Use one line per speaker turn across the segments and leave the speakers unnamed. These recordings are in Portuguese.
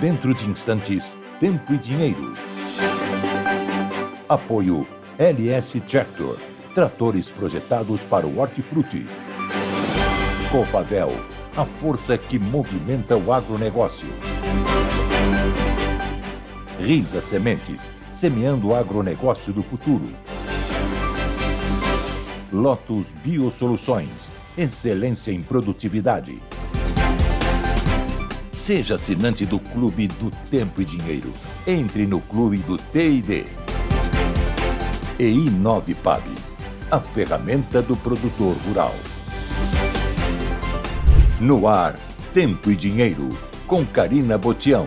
Dentro de instantes, Tempo e Dinheiro. Apoio LS Tractor, tratores projetados para o hortifruti. Copavel, a força que movimenta o agronegócio. Risa Sementes, semeando o agronegócio do futuro. Lotus Biosoluções, excelência em produtividade. Seja assinante do Clube do Tempo e Dinheiro. Entre no Clube do T&D. E Inovipab, a ferramenta do produtor rural. No ar, Tempo e Dinheiro, com Karina Botião.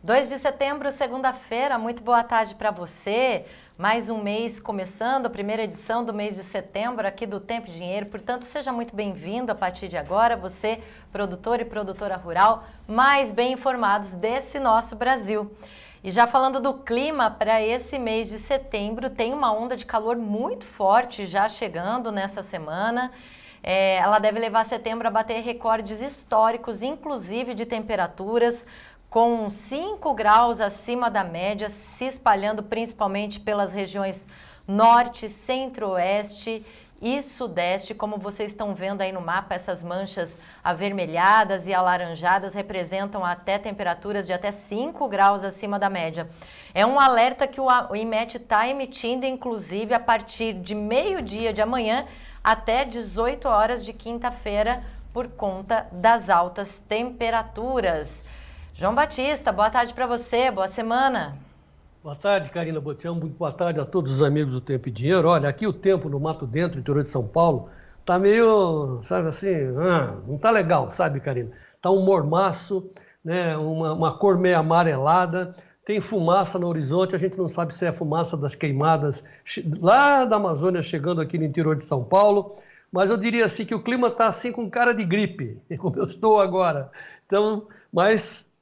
(2 de setembro, segunda-feira, muito boa tarde para você. Mais um mês começando, a primeira edição do mês de setembro aqui do Tempo e Dinheiro. Portanto, seja muito bem-vindo a partir de agora, você, produtor e produtora rural, mais bem informados desse nosso Brasil. E já falando do clima, para esse mês de setembro, tem uma onda de calor muito forte já chegando nessa semana. Ela deve levar setembro a bater recordes históricos, inclusive de temperaturas, com 5 graus acima da média, se espalhando principalmente pelas regiões norte, centro-oeste e sudeste. Como vocês estão vendo aí no mapa, essas manchas avermelhadas e alaranjadas representam até temperaturas de até 5 graus acima da média. É um alerta que o IMET está emitindo, inclusive, a partir de meio-dia de amanhã até 18 horas de quinta-feira, por conta das altas temperaturas. João Batista, boa tarde para você, boa semana.
Boa tarde, Karina Botião, muito boa tarde a todos os amigos do Tempo e Dinheiro. Olha, aqui o tempo no Mato Dentro, interior de São Paulo, tá meio, sabe assim, não tá legal, sabe, Karina? Tá um mormaço, né, uma cor meio amarelada, tem fumaça no horizonte, a gente não sabe se é fumaça das queimadas lá da Amazônia chegando aqui no interior de São Paulo, mas eu diria assim que o clima tá assim com cara de gripe, como eu estou agora. Então, mas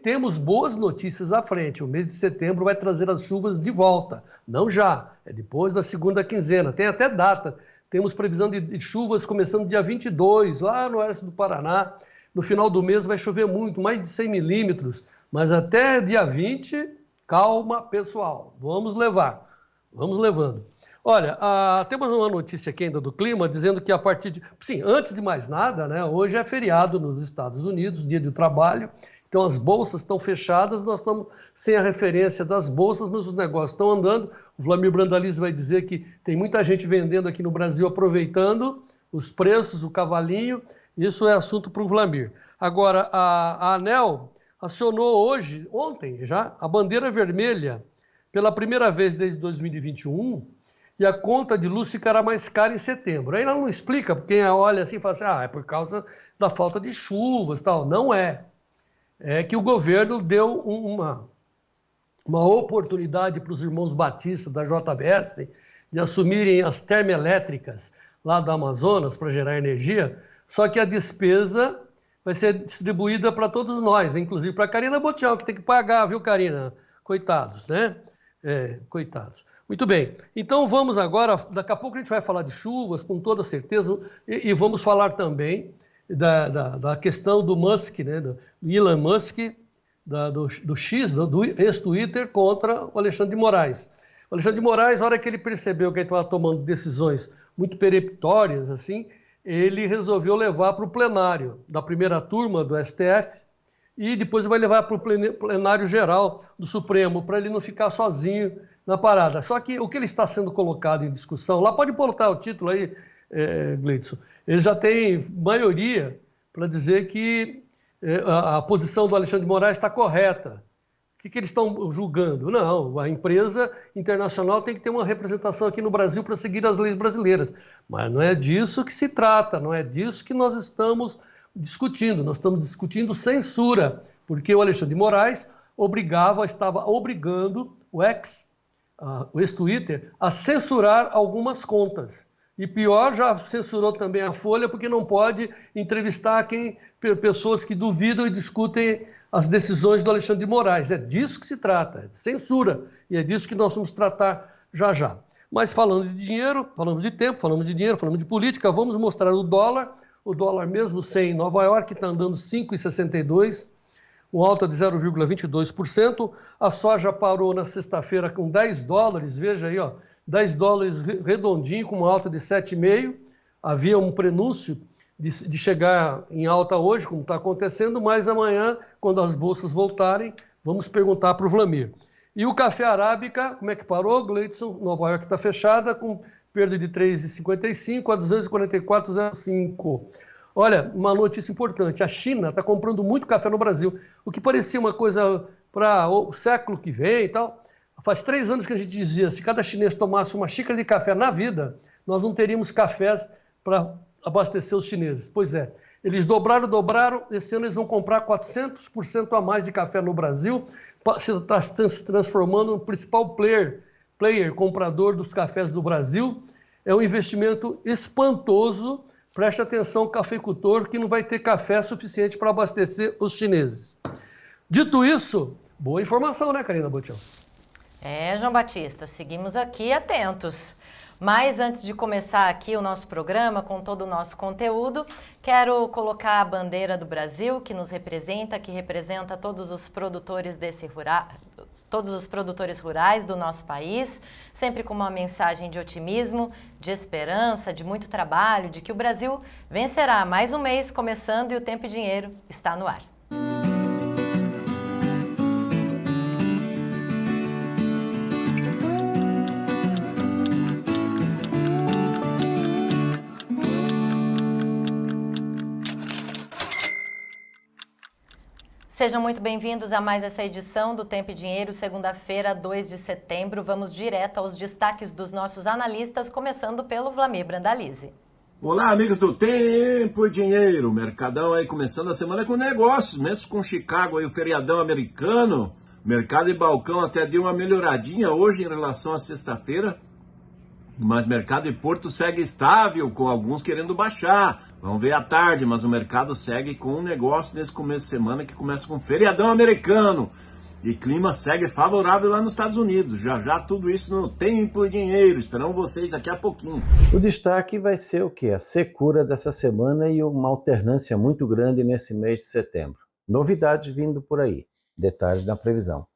temos boas notícias à frente. O mês de setembro vai trazer as chuvas de volta. Não já, é depois da segunda quinzena. Tem até data. Temos previsão de chuvas começando dia 22, lá no oeste do Paraná. No final do mês vai chover muito, mais de 100 milímetros. Mas até dia 20, calma, pessoal. Vamos levar. Vamos levando. Olha, temos uma notícia aqui ainda do clima, dizendo que a partir de... Sim, antes de mais nada, né, hoje é feriado nos Estados Unidos, dia do trabalho. Então as bolsas estão fechadas, nós estamos sem a referência das bolsas, mas os negócios estão andando. O Vlamir Brandalize vai dizer que tem muita gente vendendo aqui no Brasil, aproveitando os preços, o cavalinho. Isso é assunto para o Vlamir. Agora, a ANEEL acionou ontem já, a bandeira vermelha pela primeira vez desde 2021, e a conta de luz ficará mais cara em setembro. Aí ela não explica, quem olha assim e fala assim, é por causa da falta de chuvas e tal. Não é. É que o governo deu uma oportunidade para os irmãos Batista da JBS de assumirem as termoelétricas lá do Amazonas para gerar energia, só que a despesa vai ser distribuída para todos nós, inclusive para a Karina Botião, que tem que pagar, viu, Karina? Coitados, né? Coitados. Muito bem, então vamos agora, daqui a pouco a gente vai falar de chuvas, com toda certeza, e vamos falar também da questão do Musk, né, do Elon Musk, do X, do ex-Twitter, contra o Alexandre de Moraes. O Alexandre de Moraes, na hora que ele percebeu que ele estava tomando decisões muito peremptórias, assim, ele resolveu levar para o plenário da primeira turma do STF e depois vai levar para o plenário geral do Supremo, para ele não ficar sozinho na parada. Só que o que ele está sendo colocado em discussão, lá pode botar o título aí, Gleidson, ele já tem maioria para dizer que a posição do Alexandre de Moraes está correta. O que eles estão julgando? Não, a empresa internacional tem que ter uma representação aqui no Brasil para seguir as leis brasileiras. Mas não é disso que se trata, não é disso que nós estamos discutindo. Nós estamos discutindo censura, porque o Alexandre de Moraes estava obrigando o ex-Twitter a censurar algumas contas. E pior, já censurou também a Folha, porque não pode entrevistar pessoas que duvidam e discutem as decisões do Alexandre de Moraes. É disso que se trata, é censura. E é disso que nós vamos tratar já já. Mas falando de dinheiro, falamos de tempo, falamos de dinheiro, falamos de política, vamos mostrar o dólar. O dólar mesmo sem Nova York está andando 5,62, com alta de 0,22%. A soja parou na sexta-feira com 10 dólares, veja aí, ó, 10 dólares redondinho, com uma alta de 7,5. Havia um prenúncio de chegar em alta hoje, como está acontecendo, mas amanhã, quando as bolsas voltarem, vamos perguntar para o Vlamir. E o café arábica, como é que parou, Gleidson? Nova York está fechada, com perda de 3,55 a 244,05. Olha, uma notícia importante, a China está comprando muito café no Brasil, o que parecia uma coisa para o século que vem e tal. Faz 3 anos que a gente dizia, se cada chinês tomasse uma xícara de café na vida, nós não teríamos cafés para abastecer os chineses. Pois é, eles dobraram, esse ano eles vão comprar 400% a mais de café no Brasil, está se transformando no principal player comprador dos cafés do Brasil. É um investimento espantoso. Preste atenção, cafeicultor, que não vai ter café suficiente para abastecer os chineses. Dito isso, boa informação, né, Karina Botião?
João Batista, seguimos aqui atentos. Mas antes de começar aqui o nosso programa com todo o nosso conteúdo, quero colocar a bandeira do Brasil, que nos representa, que representa todos os produtores todos os produtores rurais do nosso país, sempre com uma mensagem de otimismo, de esperança, de muito trabalho, de que o Brasil vencerá. Mais um mês começando e o Tempo e Dinheiro está no ar. Sejam muito bem-vindos a mais essa edição do Tempo e Dinheiro, segunda-feira, 2 de setembro. Vamos direto aos destaques dos nossos analistas, começando pelo Vlamir Brandalize.
Olá, amigos do Tempo e Dinheiro. Mercadão aí começando a semana com negócios, mesmo com Chicago aí, o feriadão americano. Mercado e balcão até deu uma melhoradinha hoje em relação à sexta-feira, mas mercado e Porto segue estável, com alguns querendo baixar. Vamos ver à tarde, mas o mercado segue com um negócio nesse começo de semana que começa com feriadão americano. E clima segue favorável lá nos Estados Unidos. Já já tudo isso no Tempo e Dinheiro. Esperamos vocês daqui a pouquinho.
O destaque vai ser o quê? A secura dessa semana e uma alternância muito grande nesse mês de setembro. Novidades vindo por aí. Detalhes da previsão.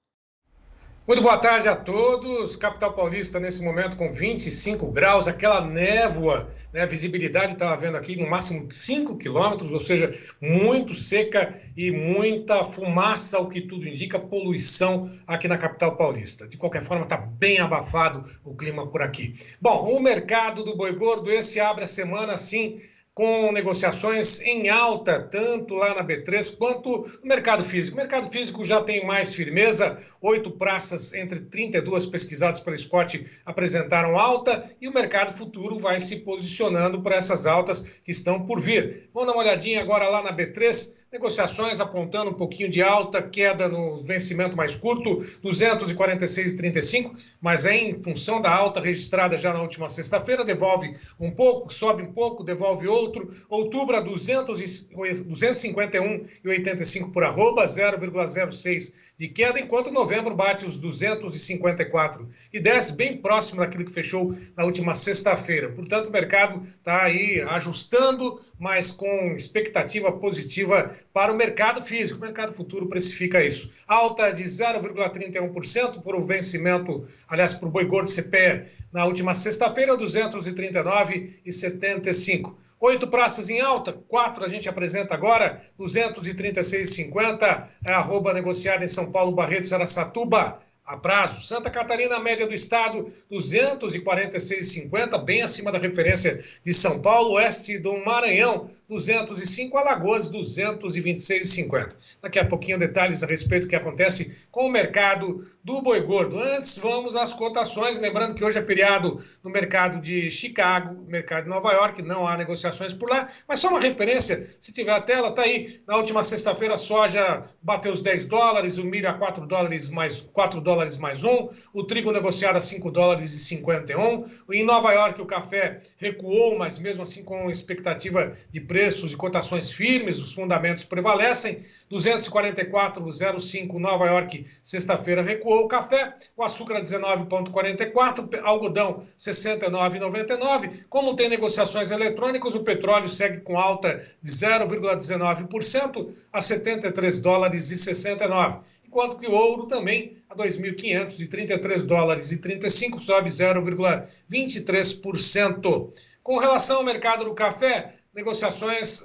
Muito boa tarde a todos. Capital Paulista nesse momento com 25 graus, aquela névoa, né? A visibilidade estava vendo aqui no máximo 5 quilômetros, ou seja, muito seca e muita fumaça, o que tudo indica, poluição aqui na capital paulista. De qualquer forma, está bem abafado o clima por aqui. Bom, o mercado do boi gordo, esse abre a semana assim, com negociações em alta, tanto lá na B3 quanto no mercado físico. O mercado físico já tem mais firmeza, 8 praças entre 32 pesquisadas pela Scott apresentaram alta e o mercado futuro vai se posicionando para essas altas que estão por vir. Vamos dar uma olhadinha agora lá na B3, negociações apontando um pouquinho de alta, queda no vencimento mais curto, 246,35, mas em função da alta registrada já na última sexta-feira, devolve um pouco, sobe um pouco, devolve outro. Outubro a 251,85 por arroba, 0,06 de queda, enquanto novembro bate os 254 e desce bem próximo daquilo que fechou na última sexta-feira. Portanto, o mercado está aí ajustando, mas com expectativa positiva para o mercado físico. O mercado futuro precifica isso. Alta de 0,31% por o vencimento, aliás, para o boi gordo CPE na última sexta-feira, 239,75. 8 praças em alta, 4 a gente apresenta agora, 236,50, é arroba negociada em São Paulo, Barretos, Araçatuba, a prazo. Santa Catarina, média do estado, 246,50, bem acima da referência de São Paulo. Oeste do Maranhão, 205, Alagoas, 226,50. Daqui a pouquinho detalhes a respeito do que acontece com o mercado do boi gordo. Antes, vamos às cotações, lembrando que hoje é feriado no mercado de Chicago, mercado de Nova York, não há negociações por lá, mas só uma referência, se tiver a tela, tá aí, na última sexta-feira a soja bateu os $10, o milho a $4 mais $4 dólares mais um, o trigo negociado a 5 dólares e 51. Em Nova York o café recuou, mas mesmo assim com expectativa de preços e cotações firmes, os fundamentos prevalecem. 244,05 Nova York, sexta-feira recuou o café, o açúcar a 19,44, algodão 69,99. Como tem negociações eletrônicas, o petróleo segue com alta de 0,19% a 73 dólares e 69, enquanto que o ouro também a 2.533 dólares e 35, sobe 0,23%. Com relação ao mercado do café, negociações,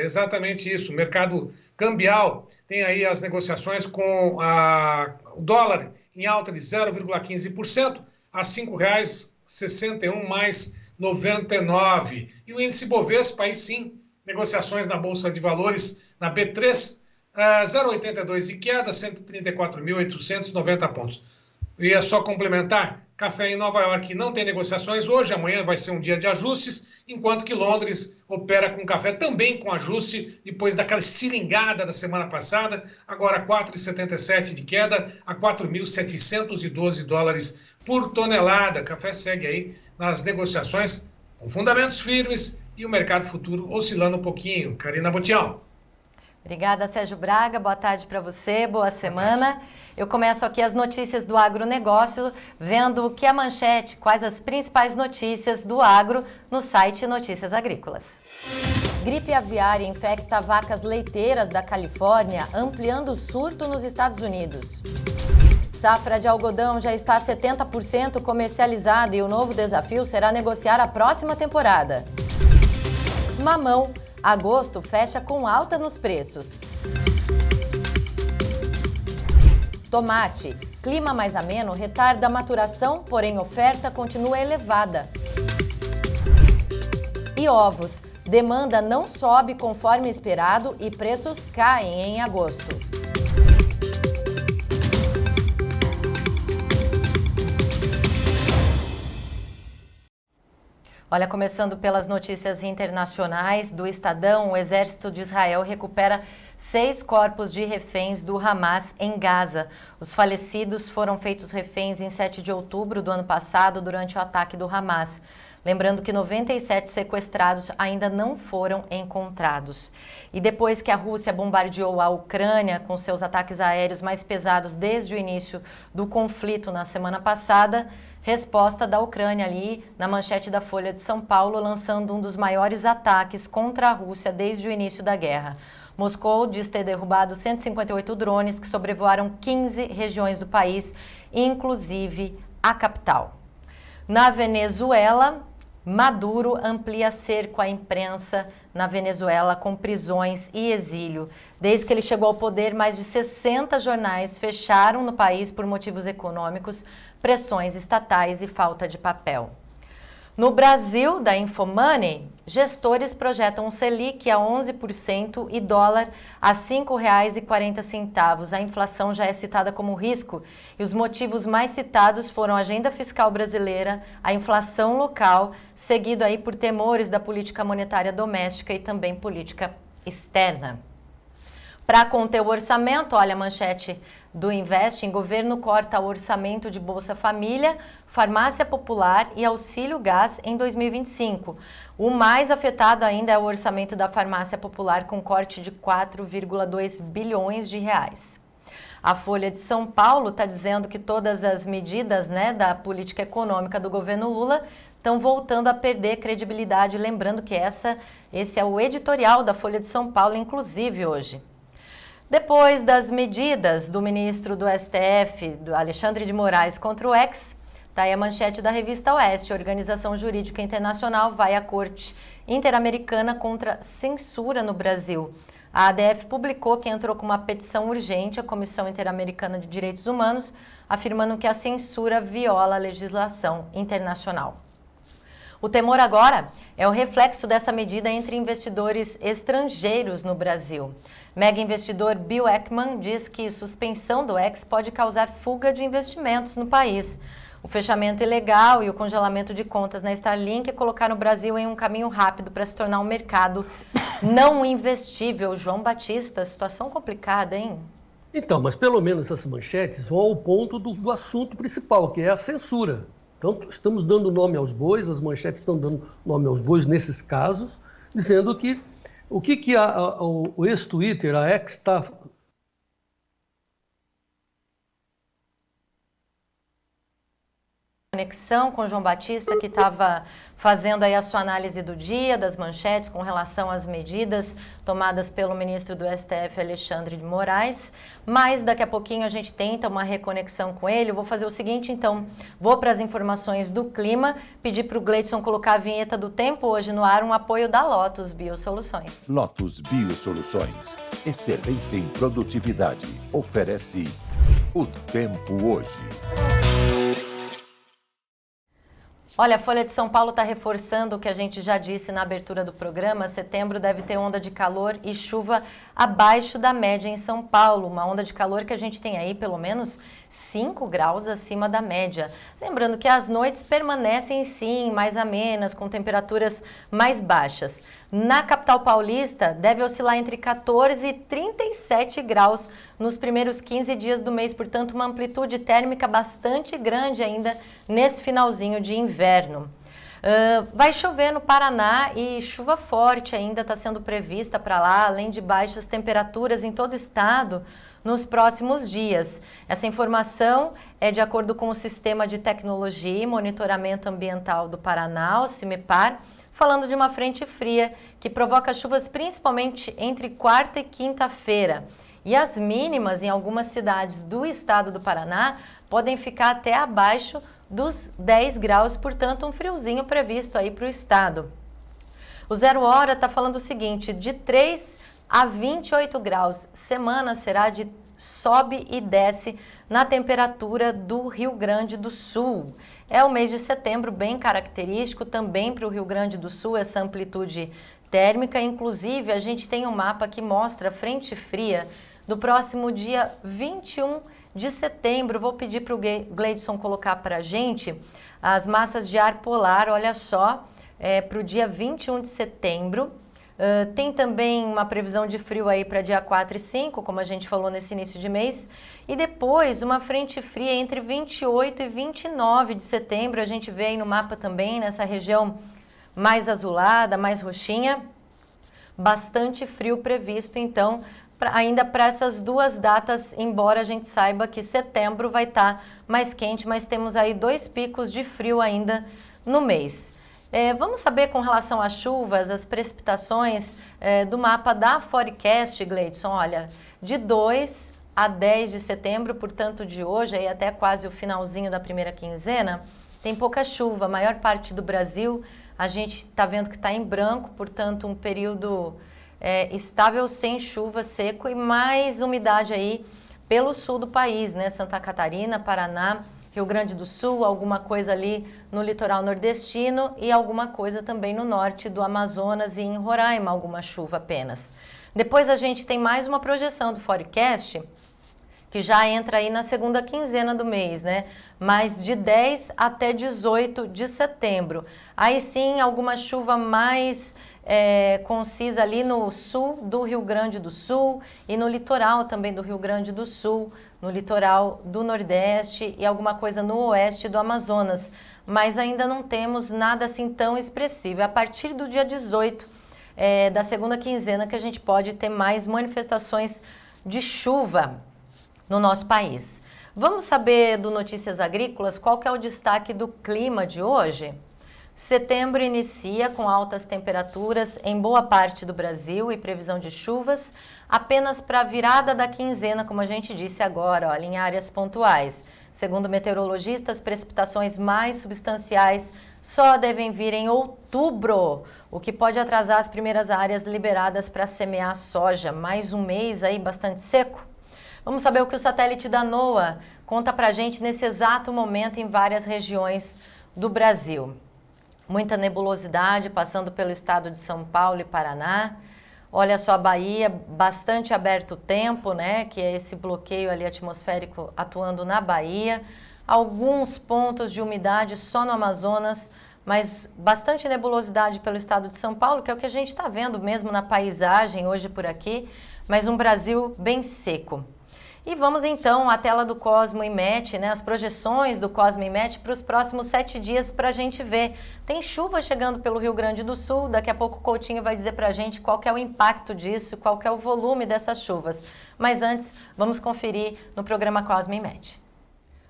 exatamente isso, mercado cambial, tem aí as negociações com o dólar em alta de 0,15% a R$ 5,61 mais 99. E o índice Bovespa, aí sim, negociações na Bolsa de Valores, na B3, 0,82 de queda, 134.890 pontos. E é só complementar, café em Nova York não tem negociações hoje, amanhã vai ser um dia de ajustes, enquanto que Londres opera com café também com ajuste, depois daquela estilingada da semana passada, agora 4,77 de queda a 4.712 dólares por tonelada. Café segue aí nas negociações com fundamentos firmes e o mercado futuro oscilando um pouquinho. Karina Botião.
Obrigada, Sérgio Braga. Boa tarde para você, boa semana. Eu começo aqui as notícias do agronegócio, vendo o que a manchete, quais as principais notícias do agro no site Notícias Agrícolas. Gripe aviária infecta vacas leiteiras da Califórnia, ampliando o surto nos Estados Unidos. Safra de algodão já está 70% comercializada e o novo desafio será negociar a próxima temporada. Mamão. Agosto fecha com alta nos preços. Tomate. Clima mais ameno retarda a maturação, porém oferta continua elevada. E ovos. Demanda não sobe conforme esperado e preços caem em agosto. Olha, começando pelas notícias internacionais do Estadão, o exército de Israel recupera 6 corpos de reféns do Hamas em Gaza. Os falecidos foram feitos reféns em 7 de outubro do ano passado, durante o ataque do Hamas. Lembrando que 97 sequestrados ainda não foram encontrados. E depois que a Rússia bombardeou a Ucrânia com seus ataques aéreos mais pesados desde o início do conflito na semana passada, resposta da Ucrânia ali na manchete da Folha de São Paulo, lançando um dos maiores ataques contra a Rússia desde o início da guerra. Moscou diz ter derrubado 158 drones que sobrevoaram 15 regiões do país, inclusive a capital. Na Venezuela, Maduro amplia cerco à imprensa na Venezuela com prisões e exílio. Desde que ele chegou ao poder, mais de 60 jornais fecharam no país por motivos econômicos, pressões estatais e falta de papel. No Brasil, da Infomoney, gestores projetam um Selic a 11% e dólar a R$ 5,40. A inflação já é citada como risco e os motivos mais citados foram a agenda fiscal brasileira, a inflação local, seguido aí por temores da política monetária doméstica e também política externa. Para conter o orçamento, olha a manchete do Investing, governo corta o orçamento de Bolsa Família, Farmácia Popular e Auxílio Gás em 2025. O mais afetado ainda é o orçamento da Farmácia Popular, com corte de 4,2 bilhões de reais. A Folha de São Paulo está dizendo que todas as medidas, da política econômica do governo Lula estão voltando a perder credibilidade. Lembrando que esse é o editorial da Folha de São Paulo, inclusive hoje. Depois das medidas do ministro do STF, do Alexandre de Moraes, contra o ex, está aí a manchete da revista Oeste. A Organização Jurídica Internacional vai à Corte Interamericana contra censura no Brasil. A ADF publicou que entrou com uma petição urgente à Comissão Interamericana de Direitos Humanos, afirmando que a censura viola a legislação internacional. O temor agora é o reflexo dessa medida entre investidores estrangeiros no Brasil. Mega investidor Bill Ackman diz que suspensão do ex pode causar fuga de investimentos no país. O fechamento ilegal e o congelamento de contas na Starlink colocaram o Brasil em um caminho rápido para se tornar um mercado não investível. João Batista, situação complicada, hein?
Então, mas pelo menos essas manchetes vão ao ponto do assunto principal, que é a censura. Então, estamos dando nome aos bois, as manchetes estão dando nome aos bois nesses casos, dizendo que o que o ex-Twitter, a ex está...
Conexão com o João Batista, que estava fazendo aí a sua análise do dia, das manchetes com relação às medidas tomadas pelo ministro do STF, Alexandre de Moraes, mas daqui a pouquinho a gente tenta uma reconexão com ele. Eu vou fazer o seguinte, então, vou para as informações do clima, pedir para o Gleidson colocar a vinheta do tempo hoje no ar, um apoio da Lotus Biosoluções.
Lotus Biosoluções, excelência em produtividade, oferece o tempo hoje.
Olha, a Folha de São Paulo está reforçando o que a gente já disse na abertura do programa. Setembro deve ter onda de calor e chuva abaixo da média em São Paulo. Uma onda de calor que a gente tem aí pelo menos 5 graus acima da média. Lembrando que as noites permanecem sim mais amenas, com temperaturas mais baixas. Na capital paulista deve oscilar entre 14 e 37 graus nos primeiros 15 dias do mês. Portanto, uma amplitude térmica bastante grande ainda nesse finalzinho de inverno. Vai chover no Paraná e chuva forte ainda está sendo prevista para lá, além de baixas temperaturas em todo o estado nos próximos dias. Essa informação é de acordo com o Sistema de Tecnologia e Monitoramento Ambiental do Paraná, o CIMEPAR, falando de uma frente fria que provoca chuvas principalmente entre quarta e quinta-feira. E as mínimas em algumas cidades do estado do Paraná podem ficar até abaixo dos 10 graus, portanto um friozinho previsto aí para o estado. O Zero Hora está falando o seguinte, de 3 a 28 graus, semana será de sobe e desce na temperatura do Rio Grande do Sul. É o mês de setembro bem característico também para o Rio Grande do Sul, essa amplitude térmica. Inclusive, a gente tem um mapa que mostra a frente fria do próximo dia 21 de setembro. Vou pedir para o Gleidson colocar para a gente as massas de ar polar, olha só, para o dia 21 de setembro. Tem também uma previsão de frio aí para dia 4 e 5, como a gente falou nesse início de mês. E depois uma frente fria entre 28 e 29 de setembro. A gente vê aí no mapa também, nessa região mais azulada, mais roxinha. Bastante frio previsto, então, ainda para essas duas datas, embora a gente saiba que setembro vai estar mais quente, mas temos aí 2 picos de frio ainda no mês. Vamos saber com relação às chuvas, as precipitações do mapa da Forecast, Gleidson. Olha, de 2 a 10 de setembro, portanto de hoje aí até quase o finalzinho da primeira quinzena, tem pouca chuva. A maior parte do Brasil a gente está vendo que está em branco, portanto um período estável, sem chuva, seco e mais umidade aí pelo sul do país, né? Santa Catarina, Paraná, Rio Grande do Sul, alguma coisa ali no litoral nordestino e alguma coisa também no norte do Amazonas e em Roraima, alguma chuva apenas. Depois a gente tem mais uma projeção do Forecast, que já entra aí na segunda quinzena do mês, né? Mas de 10 até 18 de setembro. Aí sim, alguma chuva mais concisa ali no sul do Rio Grande do Sul e no litoral também do Rio Grande do Sul, no litoral do Nordeste e alguma coisa no oeste do Amazonas. Mas ainda não temos nada assim tão expressivo. É a partir do dia 18 da segunda quinzena que a gente pode ter mais manifestações de chuva no nosso país. Vamos saber do Notícias Agrícolas qual que é o destaque do clima de hoje? Setembro inicia com altas temperaturas em boa parte do Brasil e previsão de chuvas apenas para a virada da quinzena, como a gente disse agora, olha, em áreas pontuais. Segundo meteorologistas, precipitações mais substanciais só devem vir em outubro, o que pode atrasar as primeiras áreas liberadas para semear soja. Mais um mês aí bastante seco. Vamos saber o que o satélite da NOAA conta para a gente nesse exato momento em várias regiões do Brasil. Muita nebulosidade passando pelo estado de São Paulo e Paraná. Olha só, a Bahia, bastante aberto o tempo, né? Que é esse bloqueio ali atmosférico atuando na Bahia. Alguns pontos de umidade só no Amazonas, mas bastante nebulosidade pelo estado de São Paulo, que é o que a gente está vendo mesmo na paisagem hoje por aqui, mas um Brasil bem seco. E vamos então à tela do Cosmo Imet, né? As projeções do Cosmo Imet para os próximos 7 dias para a gente ver. Tem chuva chegando pelo Rio Grande do Sul, daqui a pouco o Coutinho vai dizer para a gente qual que é o impacto disso, qual que é o volume dessas chuvas. Mas antes, vamos conferir no programa Cosmo Imet.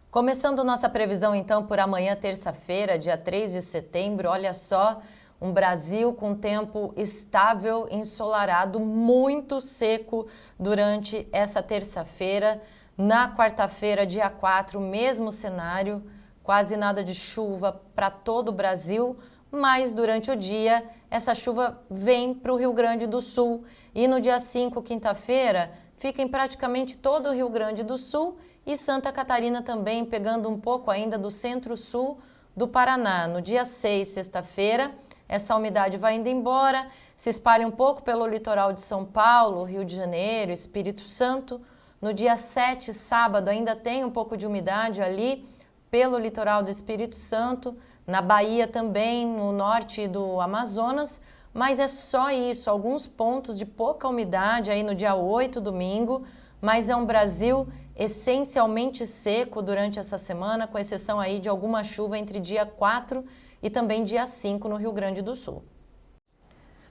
Começando nossa previsão então por amanhã, terça-feira, dia 3 de setembro, olha só, um Brasil com tempo estável, ensolarado, muito seco durante essa terça-feira. Na quarta-feira, dia 4, mesmo cenário, quase nada de chuva para todo o Brasil, mas durante o dia essa chuva vem para o Rio Grande do Sul. E no dia 5, quinta-feira, fica em praticamente todo o Rio Grande do Sul e Santa Catarina também, pegando um pouco ainda do centro-sul do Paraná. No dia 6, sexta-feira, essa umidade vai indo embora, se espalha um pouco pelo litoral de São Paulo, Rio de Janeiro, Espírito Santo. No dia 7, sábado, ainda tem um pouco de umidade ali pelo litoral do Espírito Santo, na Bahia também, no norte do Amazonas, mas é só isso, alguns pontos de pouca umidade aí no dia 8, domingo, mas é um Brasil essencialmente seco durante essa semana, com exceção aí de alguma chuva entre dia 4 e também dia 5 no Rio Grande do Sul.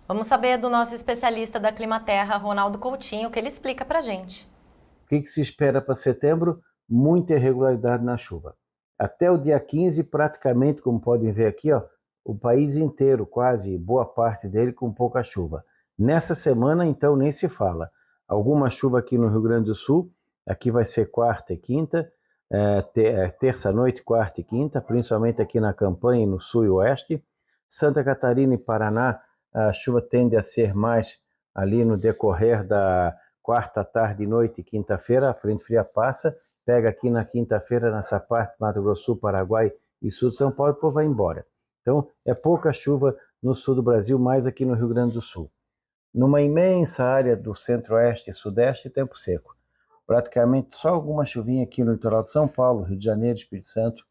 Vamos saber do nosso especialista da Climaterra, Ronaldo Coutinho, o que ele explica pra gente.
O que se espera para setembro? Muita irregularidade na chuva. Até o dia 15, praticamente, como podem ver aqui, ó, o país inteiro, quase boa parte dele, com pouca chuva. Nessa semana, então, nem se fala. Alguma chuva aqui no Rio Grande do Sul, aqui vai ser quarta e quinta, terça-noite, quarta e quinta, principalmente aqui na campanha, no sul e oeste. Santa Catarina e Paraná, a chuva tende a ser mais ali no decorrer da quarta, tarde e noite e quinta-feira, a frente fria passa, pega aqui na quinta-feira, nessa parte, Mato Grosso do Sul, Paraguai e sul de São Paulo, e depois vai embora. Então, é pouca chuva no sul do Brasil, mais aqui no Rio Grande do Sul. Numa imensa área do centro-oeste e sudeste, tempo seco. Praticamente só alguma chuvinha aqui no litoral de São Paulo, Rio de Janeiro, Espírito Santo.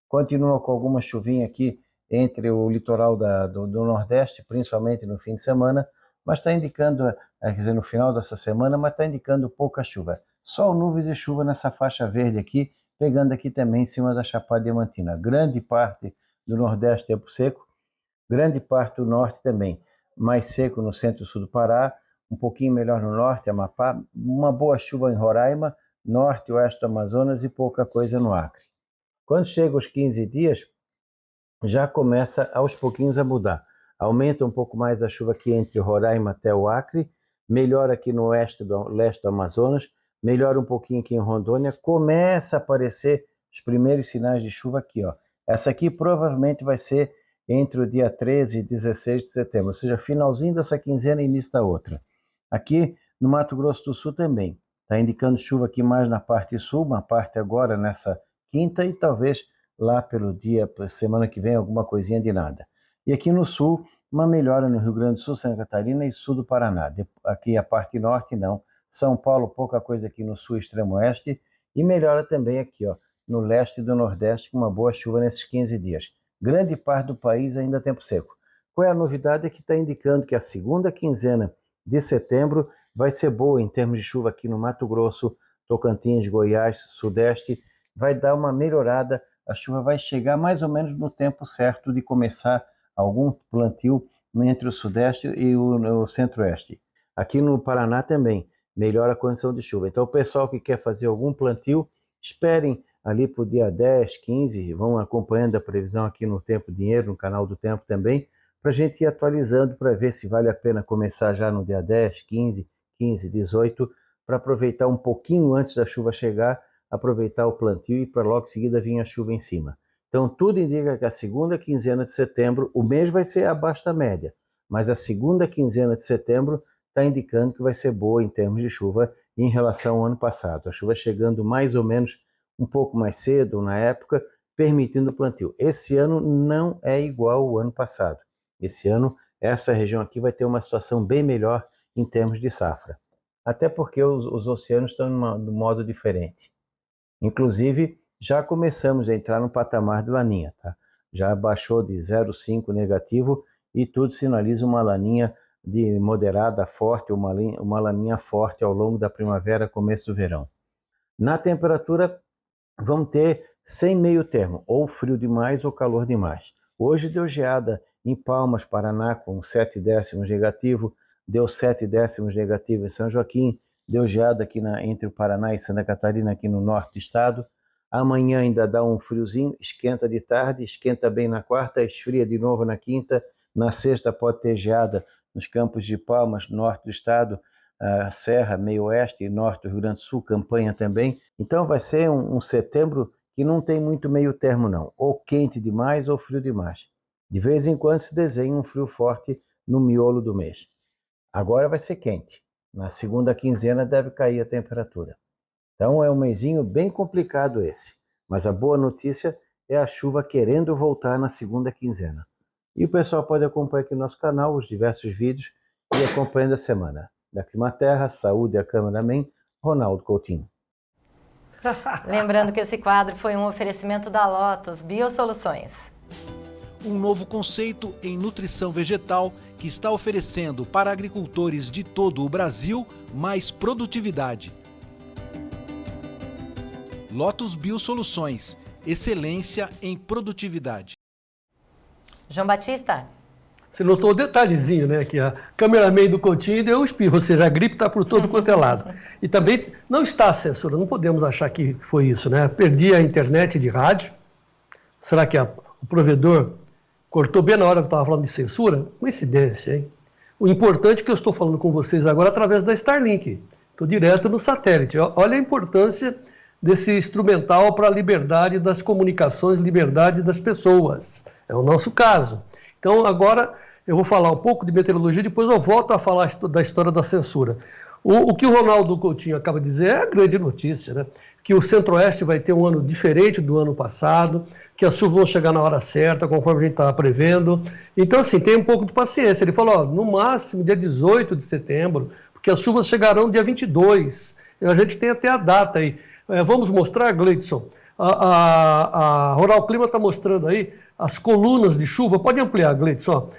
Continua com alguma chuvinha aqui entre o litoral do Nordeste, principalmente no fim de semana, mas está indicando, quer dizer, no final dessa semana, mas está indicando pouca chuva. Só nuvens de chuva nessa faixa verde aqui, pegando aqui também em cima da Chapada Diamantina. Grande parte do Nordeste tempo seco, grande parte do Norte também. Mais seco no centro e sul do Pará, um pouquinho melhor no Norte, Amapá, uma boa chuva em Roraima, Norte e Oeste do Amazonas e pouca coisa no Acre. Quando chega os 15 dias, já começa aos pouquinhos a mudar. Aumenta um pouco mais a chuva aqui entre Roraima até o Acre, melhora aqui no leste do Amazonas, melhora um pouquinho aqui em Rondônia, começa a aparecer os primeiros sinais de chuva aqui, ó. Essa aqui provavelmente vai ser entre o dia 13 e 16 de setembro, ou seja, finalzinho dessa quinzena e início da outra. Aqui no Mato Grosso do Sul também, está indicando chuva aqui mais na parte sul, uma parte agora nessa quinta e talvez lá pelo dia, semana que vem, alguma coisinha de nada. E aqui no sul, uma melhora no Rio Grande do Sul, Santa Catarina e sul do Paraná. Aqui a parte norte não. São Paulo, pouca coisa aqui no sul, extremo oeste, e melhora também aqui, ó, no leste do Nordeste, com uma boa chuva nesses 15 dias. Grande parte do país ainda tempo seco. Qual é a novidade? É que está indicando que a segunda quinzena de setembro vai ser boa em termos de chuva aqui no Mato Grosso, Tocantins, Goiás, Sudeste. Vai dar uma melhorada, a chuva vai chegar mais ou menos no tempo certo de começar algum plantio entre o Sudeste e o Centro-Oeste. Aqui no Paraná também melhora a condição de chuva. Então o pessoal que quer fazer algum plantio, esperem ali para o dia 10, 15, vão acompanhando a previsão aqui no Tempo Dinheiro, no canal do Tempo também, para a gente ir atualizando para ver se vale a pena começar já no dia 10, 15, 18, para aproveitar um pouquinho antes da chuva chegar, aproveitar o plantio e para logo em seguida vir a chuva em cima. Então tudo indica que a segunda quinzena de setembro, o mês vai ser abaixo da média, mas a segunda quinzena de setembro está indicando que vai ser boa em termos de chuva em relação ao ano passado. A chuva chegando mais ou menos um pouco mais cedo na época, permitindo o plantio. Esse ano não é igual ao ano passado. Esse ano, essa região aqui vai ter uma situação bem melhor em termos de safra. Até porque os oceanos estão de modo diferente. Inclusive, já começamos a entrar no patamar de laninha, tá? Já baixou de 0,5 negativo e tudo sinaliza uma laninha de moderada a forte, uma laninha forte ao longo da primavera, começo do verão. Na temperatura, vamos ter sem meio termo, ou frio demais ou calor demais. Hoje deu geada em Palmas, Paraná, com 7 décimos negativo, deu 7 décimos negativo em São Joaquim, deu geada aqui entre o Paraná e Santa Catarina, aqui no norte do estado. Amanhã ainda dá um friozinho, esquenta de tarde, esquenta bem na quarta, esfria de novo na quinta. Na sexta pode ter geada nos campos de Palmas, norte do estado, Serra, meio oeste e norte do Rio Grande do Sul, Campanha também. Então vai ser um setembro que não tem muito meio termo não, ou quente demais ou frio demais. De vez em quando se desenha um frio forte no miolo do mês. Agora vai ser quente. Na segunda quinzena deve cair a temperatura. Então é um mesinho bem complicado esse. Mas a boa notícia é a chuva querendo voltar na segunda quinzena. E o pessoal pode acompanhar aqui no nosso canal os diversos vídeos e acompanhando a semana. Da Climaterra, Saúde e a Cameraman, Ronaldo Coutinho.
Lembrando que esse quadro foi um oferecimento da Lotus Biosoluções.
Um novo conceito em nutrição vegetal que está oferecendo para agricultores de todo o Brasil mais produtividade. Lotus Biosoluções, excelência em produtividade.
João Batista?
Você notou o detalhezinho, né? Que a cameraman do Coutinho deu um espirro, ou seja, a gripe está por todo quanto é lado. E também não está, censura, não podemos achar que foi isso, né? Perdi a internet de rádio. Será que o provedor cortou bem na hora que eu estava falando de censura? Coincidência, hein? O importante é que eu estou falando com vocês agora através da Starlink. Estou direto no satélite. Olha a importância desse instrumental para a liberdade das comunicações, liberdade das pessoas. É o nosso caso. Então, agora eu vou falar um pouco de meteorologia, depois eu volto a falar da história da censura. O que o Ronaldo Coutinho acaba de dizer é a grande notícia, né? Que o Centro-Oeste vai ter um ano diferente do ano passado, que as chuvas vão chegar na hora certa, conforme a gente estava prevendo. Então, assim, tem um pouco de paciência. Ele falou, ó, no máximo dia 18 de setembro, porque as chuvas chegarão dia 22. A gente tem até a data aí. Vamos mostrar, Gleidson? A Rural Clima está mostrando aí as colunas de chuva. Pode ampliar, Gleidson.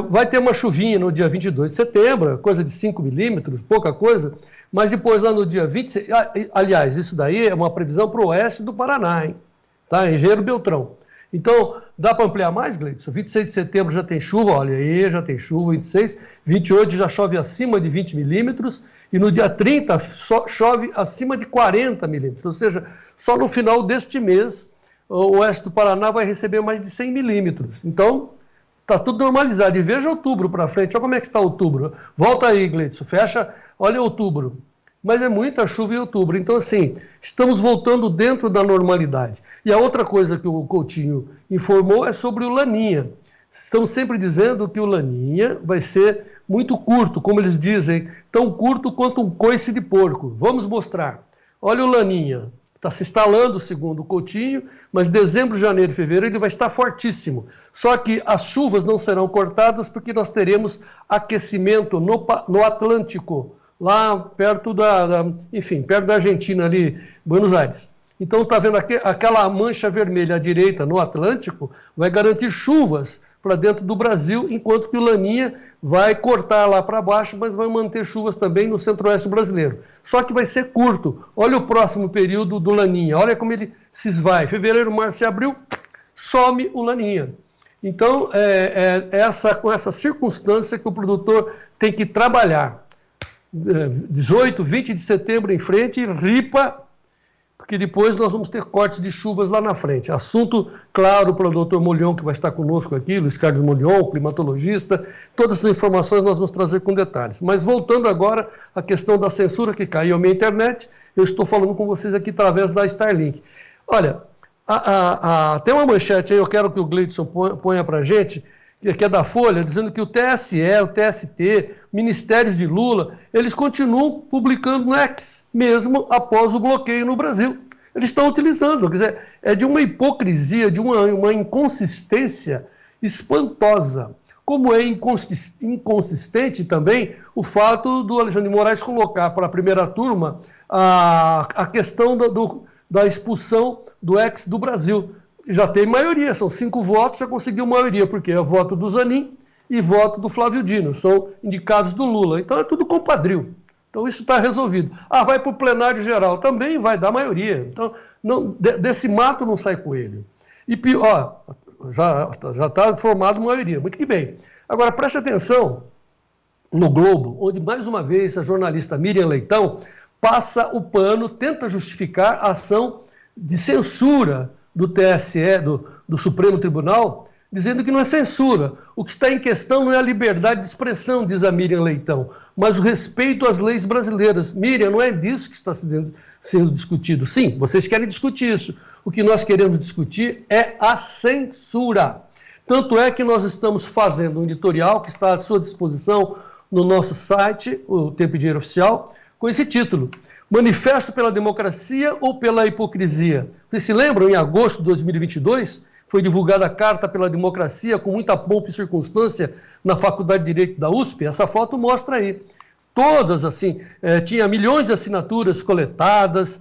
Vai ter uma chuvinha no dia 22 de setembro, coisa de 5 milímetros, pouca coisa, mas depois lá no dia 26, aliás, isso daí é uma previsão para o oeste do Paraná, hein? Tá? Engenheiro Beltrão. Então, dá para ampliar mais, Gleidson? 26 de setembro já tem chuva, olha aí, já tem chuva, 26, 28 já chove acima de 20 milímetros, e no dia 30 só chove acima de 40 milímetros, ou seja, só no final deste mês o oeste do Paraná vai receber mais de 100 milímetros. Então, está tudo normalizado. E veja outubro para frente, olha como é que está outubro. Volta aí, Gleidson, fecha, olha outubro. Mas é muita chuva em outubro. Então, assim, estamos voltando dentro da normalidade. E a outra coisa que o Coutinho informou é sobre o Laninha. Estamos sempre dizendo que o Laninha vai ser muito curto, como eles dizem, tão curto quanto um coice de porco. Vamos mostrar. Olha o Laninha. Está se instalando, segundo o Coutinho, mas dezembro, janeiro e fevereiro ele vai estar fortíssimo. Só que as chuvas não serão cortadas porque nós teremos aquecimento no Atlântico, lá perto perto da Argentina ali, Buenos Aires. Então está vendo aquela mancha vermelha à direita no Atlântico, vai garantir chuvas para dentro do Brasil, enquanto que o Laninha vai cortar lá para baixo, mas vai manter chuvas também no centro-oeste brasileiro. Só que vai ser curto. Olha o próximo período do Laninha, olha como ele se esvai. Fevereiro, março e abril, some o Laninha. Então, com essa circunstância que o produtor tem que trabalhar. 18, 20 de setembro em frente, ripa, porque depois nós vamos ter cortes de chuvas lá na frente. Assunto claro para o Dr. Molion, que vai estar conosco aqui, Luiz Carlos Molion, climatologista. Todas essas informações nós vamos trazer com detalhes. Mas voltando agora à questão da censura que caiu à minha internet, eu estou falando com vocês aqui através da Starlink. Olha, tem uma manchete aí, eu quero que o Gleidson ponha para a gente, que é da Folha, dizendo que o TSE, o TST, ministérios de Lula, eles continuam publicando no X, mesmo após o bloqueio no Brasil. Eles estão utilizando, quer dizer, é de uma hipocrisia, de uma inconsistência espantosa. Como é inconsistente também o fato do Alexandre de Moraes colocar para a primeira turma a questão da expulsão do X do Brasil. Já tem maioria, são 5 votos, já conseguiu maioria, porque é voto do Zanin e voto do Flávio Dino, são indicados do Lula. Então é tudo compadrio, Então isso está resolvido. Vai para o plenário geral, também vai dar maioria. Então, desse mato não sai coelho. E pior, já está formado maioria, muito que bem. Agora, preste atenção no Globo, onde mais uma vez a jornalista Miriam Leitão passa o pano, tenta justificar a ação de censura do TSE, do Supremo Tribunal, dizendo que não é censura. O que está em questão não é a liberdade de expressão, diz a Miriam Leitão, mas o respeito às leis brasileiras. Miriam, não é disso que está sendo discutido. Sim, vocês querem discutir isso. O que nós queremos discutir é a censura. Tanto é que nós estamos fazendo um editorial que está à sua disposição no nosso site, o Tempo e Dinheiro Oficial, com esse título: Manifesto pela Democracia ou pela Hipocrisia? Vocês se lembram, em agosto de 2022, foi divulgada a Carta pela Democracia com muita pompa e circunstância na Faculdade de Direito da USP? Essa foto mostra aí. Todas, assim, tinha milhões de assinaturas coletadas,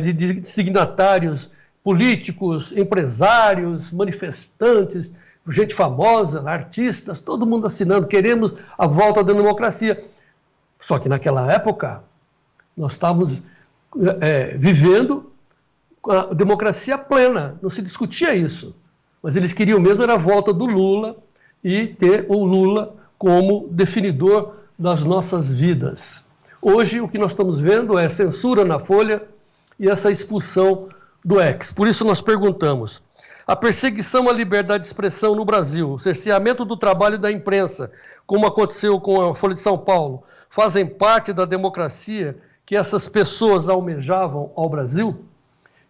de signatários políticos, empresários, manifestantes, gente famosa, artistas, todo mundo assinando, queremos a volta da democracia. Só que naquela época, nós estávamos vivendo a democracia plena, não se discutia isso. Mas eles queriam mesmo era a volta do Lula e ter o Lula como definidor das nossas vidas. Hoje, o que nós estamos vendo é censura na Folha e essa expulsão do ex. Por isso nós perguntamos: a perseguição à liberdade de expressão no Brasil, o cerceamento do trabalho da imprensa, como aconteceu com a Folha de São Paulo, fazem parte da democracia que essas pessoas almejavam ao Brasil?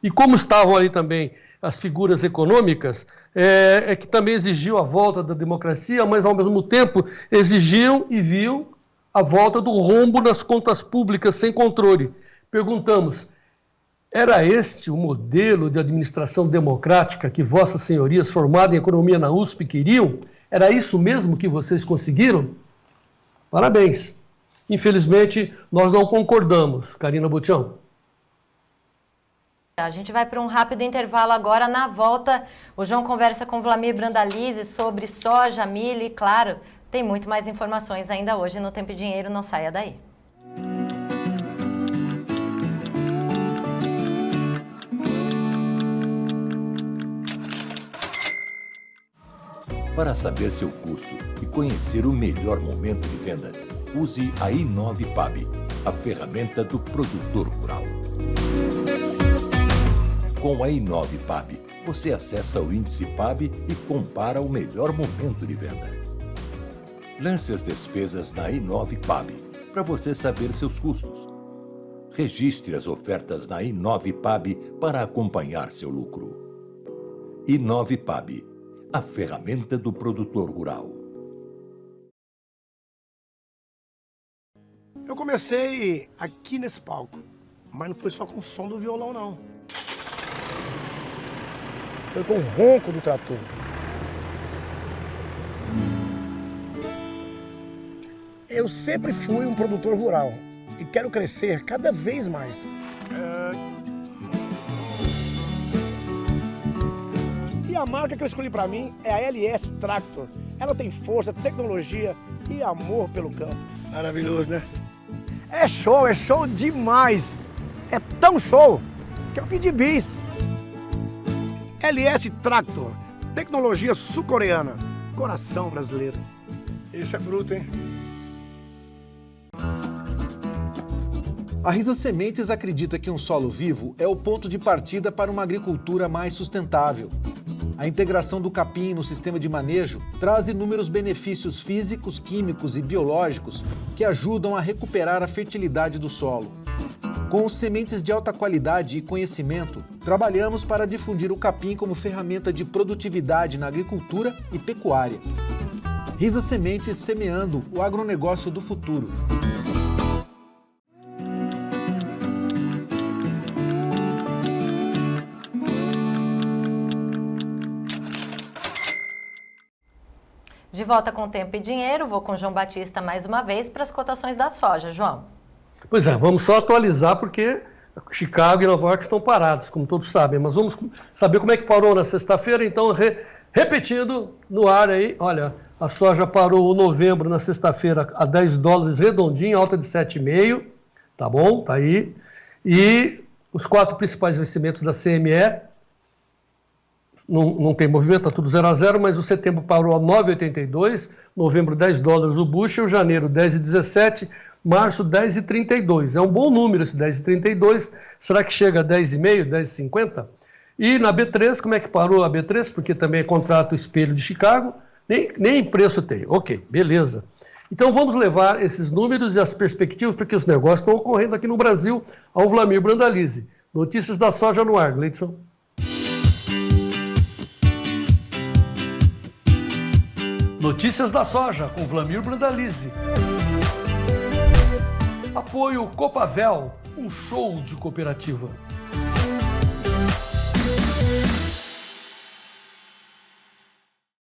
E como estavam ali também as figuras econômicas, que também exigiam a volta da democracia, mas ao mesmo tempo exigiam e viam a volta do rombo nas contas públicas sem controle. Perguntamos: era este o modelo de administração democrática que vossas senhorias, formadas em economia na USP, queriam? Era isso mesmo que vocês conseguiram? Parabéns. Infelizmente, nós não concordamos, Karina Botião.
A gente vai para um rápido intervalo agora. Na volta, o João conversa com Vlamir Brandalize sobre soja, milho e, claro, tem muito mais informações ainda hoje no Tempo e Dinheiro. Não saia daí.
Para saber seu custo e conhecer o melhor momento de venda, use a i9PAB, a ferramenta do produtor rural. Com a i9PAB, você acessa o índice PAB e compara o melhor momento de venda. Lance as despesas na i9PAB para você saber seus custos. Registre as ofertas na i9PAB para acompanhar seu lucro. i9PAB, a ferramenta do produtor rural.
Eu comecei aqui nesse palco, mas não foi só com o som do violão, não. Foi com o ronco do trator. Eu sempre fui um produtor rural e quero crescer cada vez mais. E a marca que eu escolhi para mim é a LS Tractor. Ela tem força, tecnologia e amor pelo campo. Maravilhoso, né? É show demais! É tão show que eu pedi bis. LS Tractor, tecnologia sul-coreana, coração brasileiro. Isso é bruto, hein?
A Risa Sementes acredita que um solo vivo é o ponto de partida para uma agricultura mais sustentável. A integração do capim no sistema de manejo traz inúmeros benefícios físicos, químicos e biológicos que ajudam a recuperar a fertilidade do solo. Com sementes de alta qualidade e conhecimento, trabalhamos para difundir o capim como ferramenta de produtividade na agricultura e pecuária. Risa Sementes, semeando o agronegócio do futuro.
De volta com Tempo e Dinheiro, vou com o João Batista mais uma vez para as cotações da soja. João.
Pois é, vamos só atualizar porque Chicago e Nova York estão parados, como todos sabem. Mas vamos saber como é que parou na sexta-feira. Então, repetindo no ar aí, olha, a soja parou em novembro na sexta-feira a $10 redondinho, alta de 7,5. Tá bom? Tá aí. E os 4 principais vencimentos da CME, não tem movimento, está tudo 0 a 0, mas o setembro parou a 9,82, novembro $10 o bushel, janeiro 10,17, março 10,32. É um bom número esse 10,32. Será que chega a 10,5, 10,50? E na B3, como é que parou a B3? Porque também é contrato espelho de Chicago, nem preço tem. Ok, beleza. Então vamos levar esses números e as perspectivas, porque os negócios estão ocorrendo aqui no Brasil, ao Vlamir Brandalize. Notícias da soja no ar, Gleidson. Notícias da soja, com Vlamir Brandalize. Apoio Copavel, um show de cooperativa.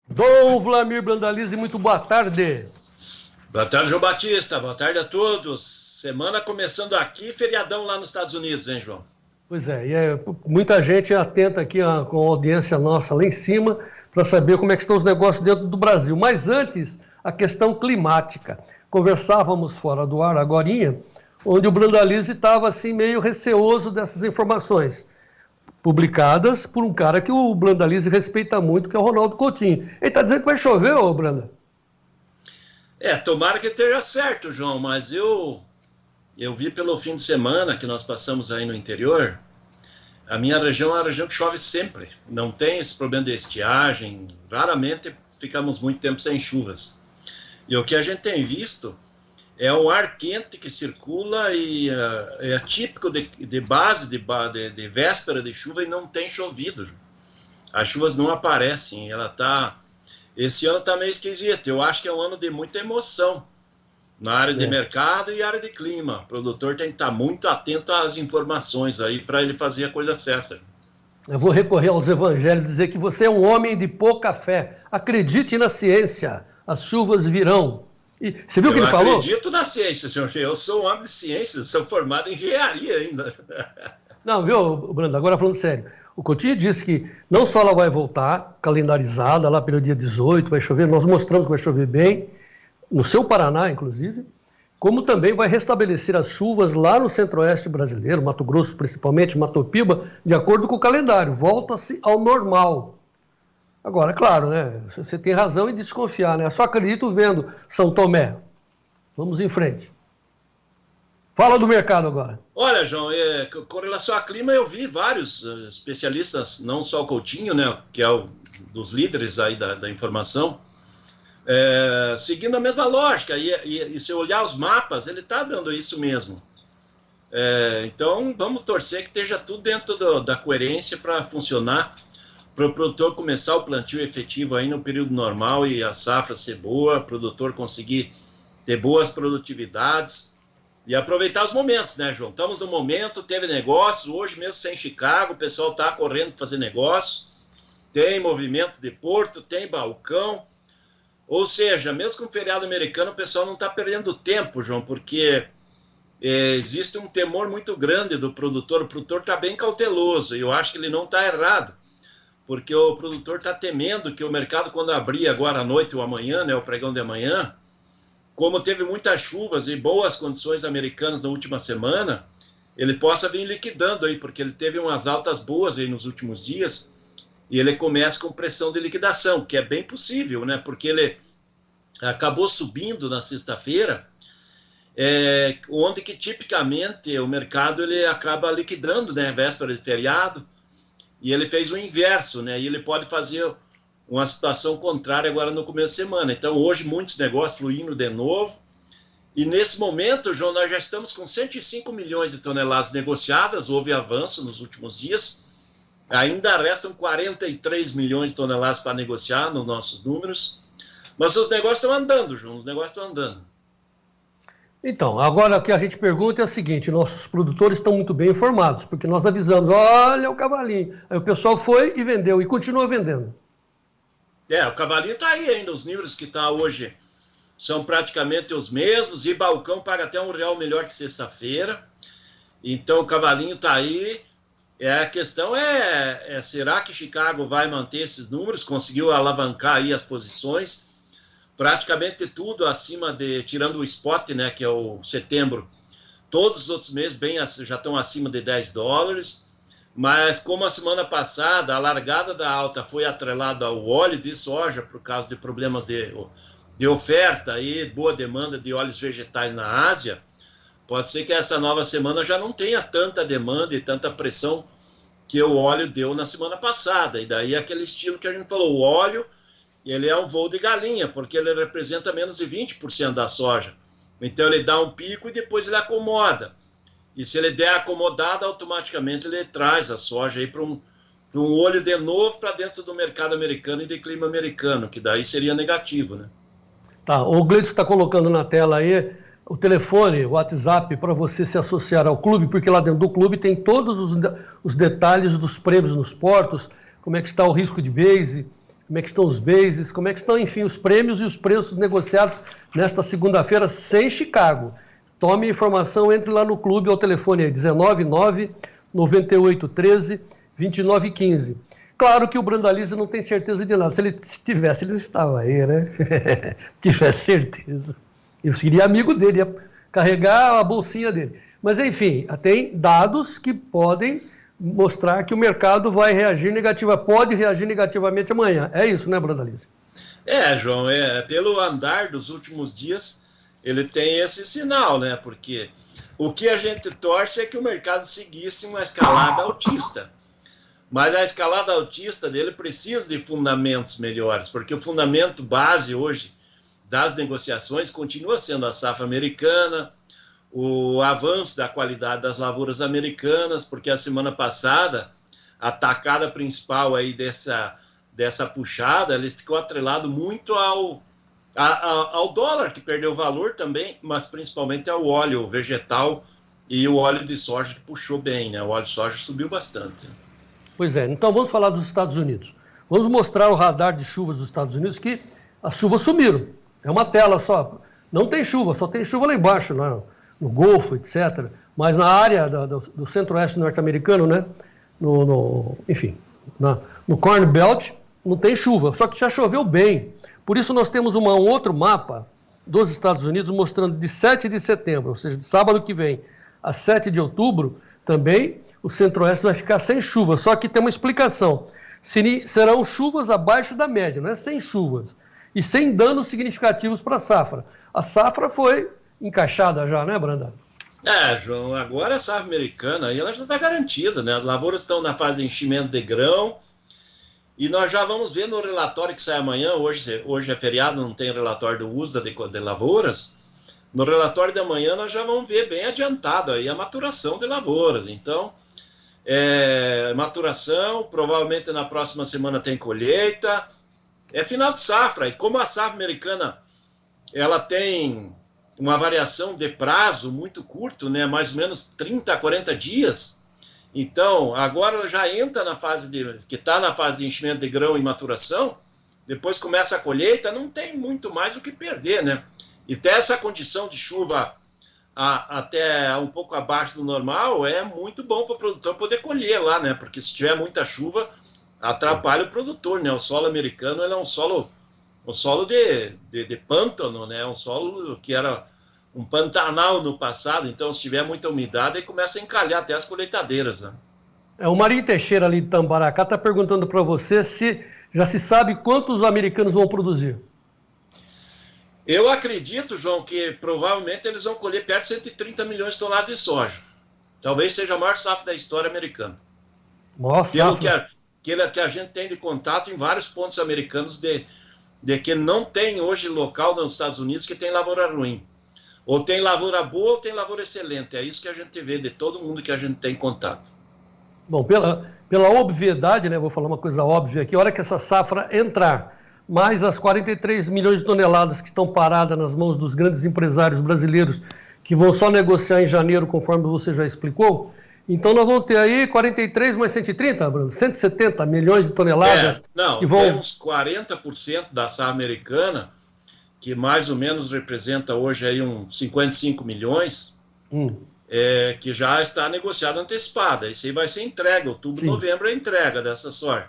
Dom Vlamir Brandalize, muito boa tarde.
Boa tarde, João Batista. Boa tarde a todos. Semana começando aqui, feriadão lá nos Estados Unidos, hein, João?
Pois é, e muita gente atenta aqui com a audiência nossa lá em cima para saber como é que estão os negócios dentro do Brasil. Mas antes, a questão climática. Conversávamos fora do ar agorinha, onde o Brandalize estava assim meio receoso dessas informações publicadas por um cara que o Brandalize respeita muito, que é o Ronaldo Coutinho. Ele está dizendo que vai chover, ô Branda?
Tomara que esteja certo, João, mas eu vi pelo fim de semana que nós passamos aí no interior, a minha região é uma região que chove sempre, não tem esse problema de estiagem, raramente ficamos muito tempo sem chuvas. E o que a gente tem visto é um ar quente que circula e é típico de base, de véspera de chuva, e não tem chovido. As chuvas não aparecem, esse ano está meio esquisito. Eu acho que é um ano de muita emoção na área de mercado e área de clima. O produtor tem que estar muito atento às informações aí para ele fazer a coisa certa.
Eu vou recorrer aos evangelhos e dizer que você é um homem de pouca fé. Acredite na ciência, as chuvas virão. E você viu o que ele falou?
Eu acredito na ciência, senhor. Eu sou um homem de ciências, sou formado em engenharia ainda.
Não, viu, Brando, agora falando sério. O Coutinho disse que não só ela vai voltar calendarizada lá pelo dia 18, vai chover, nós mostramos que vai chover bem, no seu Paraná, inclusive, como também vai restabelecer as chuvas lá no centro-oeste brasileiro, Mato Grosso principalmente, Mato Piba, de acordo com o calendário, volta-se ao normal. Agora, claro, né, você tem razão em desconfiar, né, eu só acredito vendo São Tomé. Vamos em frente. Fala do mercado agora.
Olha, João, com relação ao clima, eu vi vários especialistas, não só o Coutinho, né, que é um dos líderes aí da informação, seguindo a mesma lógica. E se olhar os mapas, ele está dando isso mesmo. Então, vamos torcer que esteja tudo dentro da coerência para funcionar, para o produtor começar o plantio efetivo aí no período normal e a safra ser boa, o produtor conseguir ter boas produtividades. E aproveitar os momentos, né, João? Estamos no momento, teve negócios, hoje mesmo sem Chicago, o pessoal está correndo para fazer negócios, tem movimento de porto, tem balcão, ou seja, mesmo com o feriado americano, o pessoal não está perdendo tempo, João, porque existe um temor muito grande do produtor, o produtor está bem cauteloso, e eu acho que ele não está errado, porque o produtor está temendo que o mercado, quando abrir agora à noite ou amanhã, né, o pregão de amanhã, como teve muitas chuvas e boas condições americanas na última semana, ele possa vir liquidando aí, porque ele teve umas altas boas aí nos últimos dias, e ele começa com pressão de liquidação, que é bem possível, né? Porque ele acabou subindo na sexta-feira, onde que tipicamente o mercado ele acaba liquidando, né? Véspera de feriado, e ele fez o inverso, né? E ele pode fazer uma situação contrária agora no começo de semana. Então, hoje, muitos negócios fluindo de novo. E nesse momento, João, nós já estamos com 105 milhões de toneladas negociadas, houve avanço nos últimos dias. Ainda restam 43 milhões de toneladas para negociar nos nossos números. Mas os negócios estão andando, João, os negócios estão andando.
Então, agora o que a gente pergunta é o seguinte, nossos produtores estão muito bem informados, porque nós avisamos, olha o cavalinho. Aí o pessoal foi e vendeu, e continua vendendo.
O cavalinho está aí ainda, os níveis que está hoje são praticamente os mesmos, e balcão paga até R$1 melhor que sexta-feira, então o cavalinho está aí. A questão será que Chicago vai manter esses números, conseguiu alavancar aí as posições, praticamente tudo acima tirando o spot, né, que é o setembro, Todos os outros meses já estão acima de $10, mas como a semana passada a largada da alta foi atrelada ao óleo de soja por causa de problemas de oferta e boa demanda de óleos vegetais na Ásia, pode ser que essa nova semana já não tenha tanta demanda e tanta pressão que o óleo deu na semana passada. E daí aquele estilo que a gente falou, o óleo, ele é um voo de galinha, porque ele representa menos de 20% da soja. Então ele dá um pico e depois ele acomoda. E se ele der acomodada, automaticamente ele traz a soja aí para um olho de novo para dentro do mercado americano e de clima americano, que daí seria negativo, né?
Tá, o Gleidson está colocando na tela aí o telefone, o WhatsApp, para você se associar ao clube, porque lá dentro do clube tem todos os detalhes dos prêmios nos portos, como é que está o risco de base, como é que estão os bases, como é que estão, enfim, os prêmios e os preços negociados nesta segunda-feira sem Chicago. Tome informação, entre lá no clube, ao telefone aí, 199-9813-2915. Claro que o Brandalize não tem certeza de nada. Se ele tivesse, ele não estava aí, né? Tivesse certeza. Eu seria amigo dele, ia carregar a bolsinha dele. Mas, enfim, tem dados que podem mostrar que o mercado vai reagir pode reagir negativamente amanhã. É isso, né, Brandalize?
João, pelo andar dos últimos dias, ele tem esse sinal, né? Porque o que a gente torce é que o mercado seguisse uma escalada altista. Mas a escalada altista dele precisa de fundamentos melhores, porque o fundamento base hoje das negociações continua sendo a safra americana, o avanço da qualidade das lavouras americanas, porque a semana passada a tacada principal aí dessa puxada, ele ficou atrelado muito ao dólar, que perdeu valor também, mas principalmente ao óleo vegetal e o óleo de soja, que puxou bem, né? O óleo de soja subiu bastante.
Pois é, então vamos falar dos Estados Unidos. Vamos mostrar o radar de chuvas dos Estados Unidos, que as chuvas sumiram. É uma tela só. Não tem chuva, só tem chuva lá embaixo, no Golfo, etc. Mas na área do centro-oeste norte-americano, né? Enfim, no Corn Belt, não tem chuva, só que já choveu bem. Por isso nós temos um outro mapa dos Estados Unidos mostrando de 7 de setembro, ou seja, de sábado que vem, a 7 de outubro, também o centro-oeste vai ficar sem chuva. Só que tem uma explicação. Serão chuvas abaixo da média, não é sem chuvas. E sem danos significativos para a safra. A safra foi encaixada já, né, Brandão?
João, agora a safra americana aí ela já está garantida, né? As lavouras estão na fase de enchimento de grão e nós já vamos ver no relatório que sai amanhã, hoje é feriado, não tem relatório do USDA de lavouras. No relatório de amanhã nós já vamos ver bem adiantado aí a maturação de lavouras. Então, maturação, provavelmente na próxima semana tem colheita, é final de safra. E como a safra americana ela tem uma variação de prazo muito curto, né, mais ou menos 30 a 40 dias, então agora ela já entra na fase que está na fase de enchimento de grão e maturação, depois começa a colheita, não tem muito mais o que perder, né? E ter essa condição de chuva até um pouco abaixo do normal é muito bom para o produtor poder colher lá, né? Porque se tiver muita chuva, atrapalha o produtor, né? O solo americano ele é um solo de pântano, né? Um solo que era um pantanal no passado, então se tiver muita umidade, aí começa a encalhar até as colheitadeiras, né?
O Marinho Teixeira ali de Tambaracá está perguntando para você se já se sabe quantos os americanos vão produzir.
Eu acredito, João, que provavelmente eles vão colher perto de 130 milhões de toneladas de soja. Talvez seja a maior safra da história americana.
Nossa!
Pelo que a gente tem de contato em vários pontos americanos de que não tem hoje local nos Estados Unidos que tem lavoura ruim. Ou tem lavoura boa ou tem lavoura excelente. É isso que a gente vê de todo mundo que a gente tem contato.
Bom, pela obviedade, né, vou falar uma coisa óbvia aqui, a hora que essa safra entrar, mais as 43 milhões de toneladas que estão paradas nas mãos dos grandes empresários brasileiros, que vão só negociar em janeiro, conforme você já explicou, então nós vamos ter aí 43 mais 130, Bruno, 170 milhões de toneladas.
Não, temos 40% da safra americana, que mais ou menos representa hoje aí uns 55 milhões, que já está negociada antecipada. Isso aí vai ser entregue, outubro, novembro é a entrega dessa soja.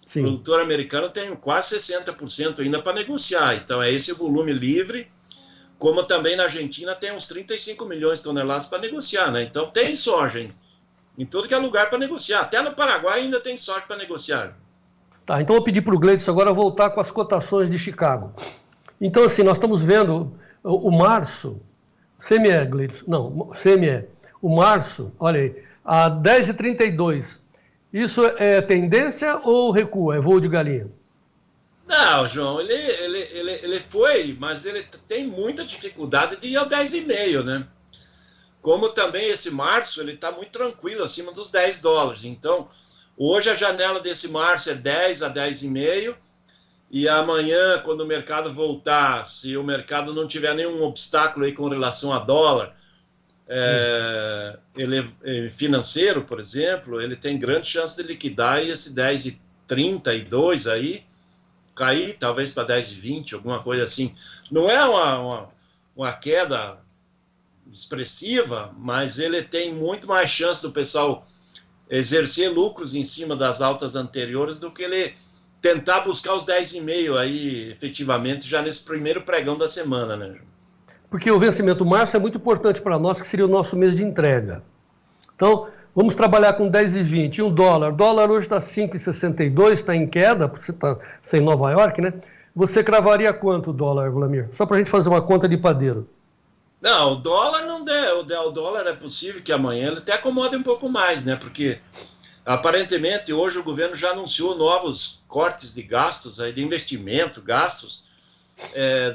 O produtor americano tem quase 60% ainda para negociar, então é esse volume livre como também na Argentina tem uns 35 milhões de toneladas para negociar, né? Então tem soja em tudo que é lugar para negociar. Até no Paraguai ainda tem soja para negociar.
Tá, então eu vou pedir para o Gleidson agora voltar com as cotações de Chicago. Então, assim, nós estamos vendo o março, CME, Gleidson, não, CME, o março, olha aí, a 10,32. Isso é tendência ou recuo? É voo de galinha?
Não, João, ele foi, mas ele tem muita dificuldade de ir ao 10,5, né? Como também esse março, ele está muito tranquilo, acima dos $10. Então, hoje a janela desse março é 10 a 10,5, e amanhã, quando o mercado voltar, se o mercado não tiver nenhum obstáculo aí com relação a dólar, financeiro, por exemplo, ele tem grande chance de liquidar e esse 10,32 aí, cair talvez para 10,20, alguma coisa assim. Não é uma queda expressiva, mas ele tem muito mais chance do pessoal exercer lucros em cima das altas anteriores do que ele tentar buscar os 10,5 aí, efetivamente, já nesse primeiro pregão da semana, né, João?
Porque o vencimento março é muito importante para nós, que seria o nosso mês de entrega. Então, vamos trabalhar com 10,20. E o dólar hoje está 5,62, está em queda, porque você está sem Nova York, né? Você cravaria quanto o dólar, Vlamir? Só para a gente fazer uma conta de padeiro.
Não, o dólar não der. O dólar é possível que amanhã ele até acomode um pouco mais, né? Porque aparentemente hoje o governo já anunciou novos cortes de gastos, aí, de investimento, gastos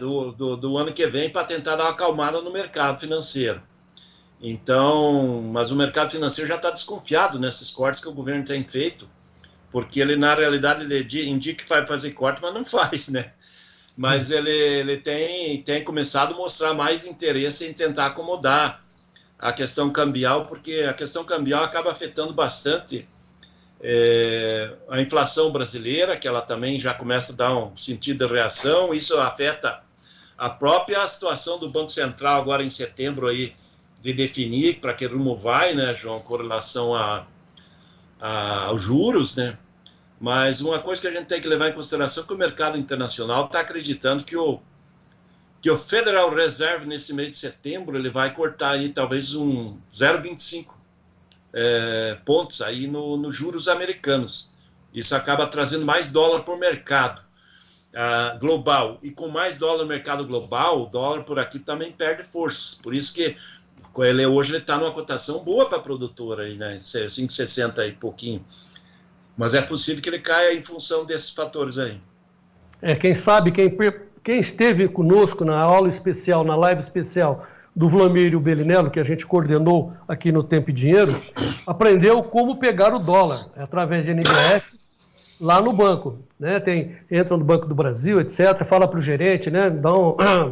do ano que vem para tentar dar uma acalmada no mercado financeiro. Então, mas o mercado financeiro já está desconfiado nesses cortes que o governo tem feito, porque ele, na realidade, ele indica que vai fazer corte, mas não faz, né? Mas ele tem começado a mostrar mais interesse em tentar acomodar a questão cambial, porque a questão cambial acaba afetando bastante a inflação brasileira, que ela também já começa a dar um sentido de reação. Isso afeta a própria situação do Banco Central agora em setembro aí, de definir para que rumo vai, né, João, com relação aos juros, né? Mas uma coisa que a gente tem que levar em consideração é que o mercado internacional está acreditando que o Federal Reserve nesse mês de setembro ele vai cortar aí talvez um 0,25 pontos aí nos juros americanos. Isso acaba trazendo mais dólar para o mercado global. E com mais dólar no mercado global, o dólar por aqui também perde forças. Por isso que hoje ele está numa cotação boa para a produtora, aí, né? 5,60 e pouquinho. Mas é possível que ele caia em função desses fatores aí.
Quem sabe, quem esteve conosco na aula especial, na live especial do Vlamir e o Belinello, que a gente coordenou aqui no Tempo e Dinheiro, aprendeu como pegar o dólar, através de NDFs, lá no banco. Né? Entra no Banco do Brasil, etc., fala para o gerente, né?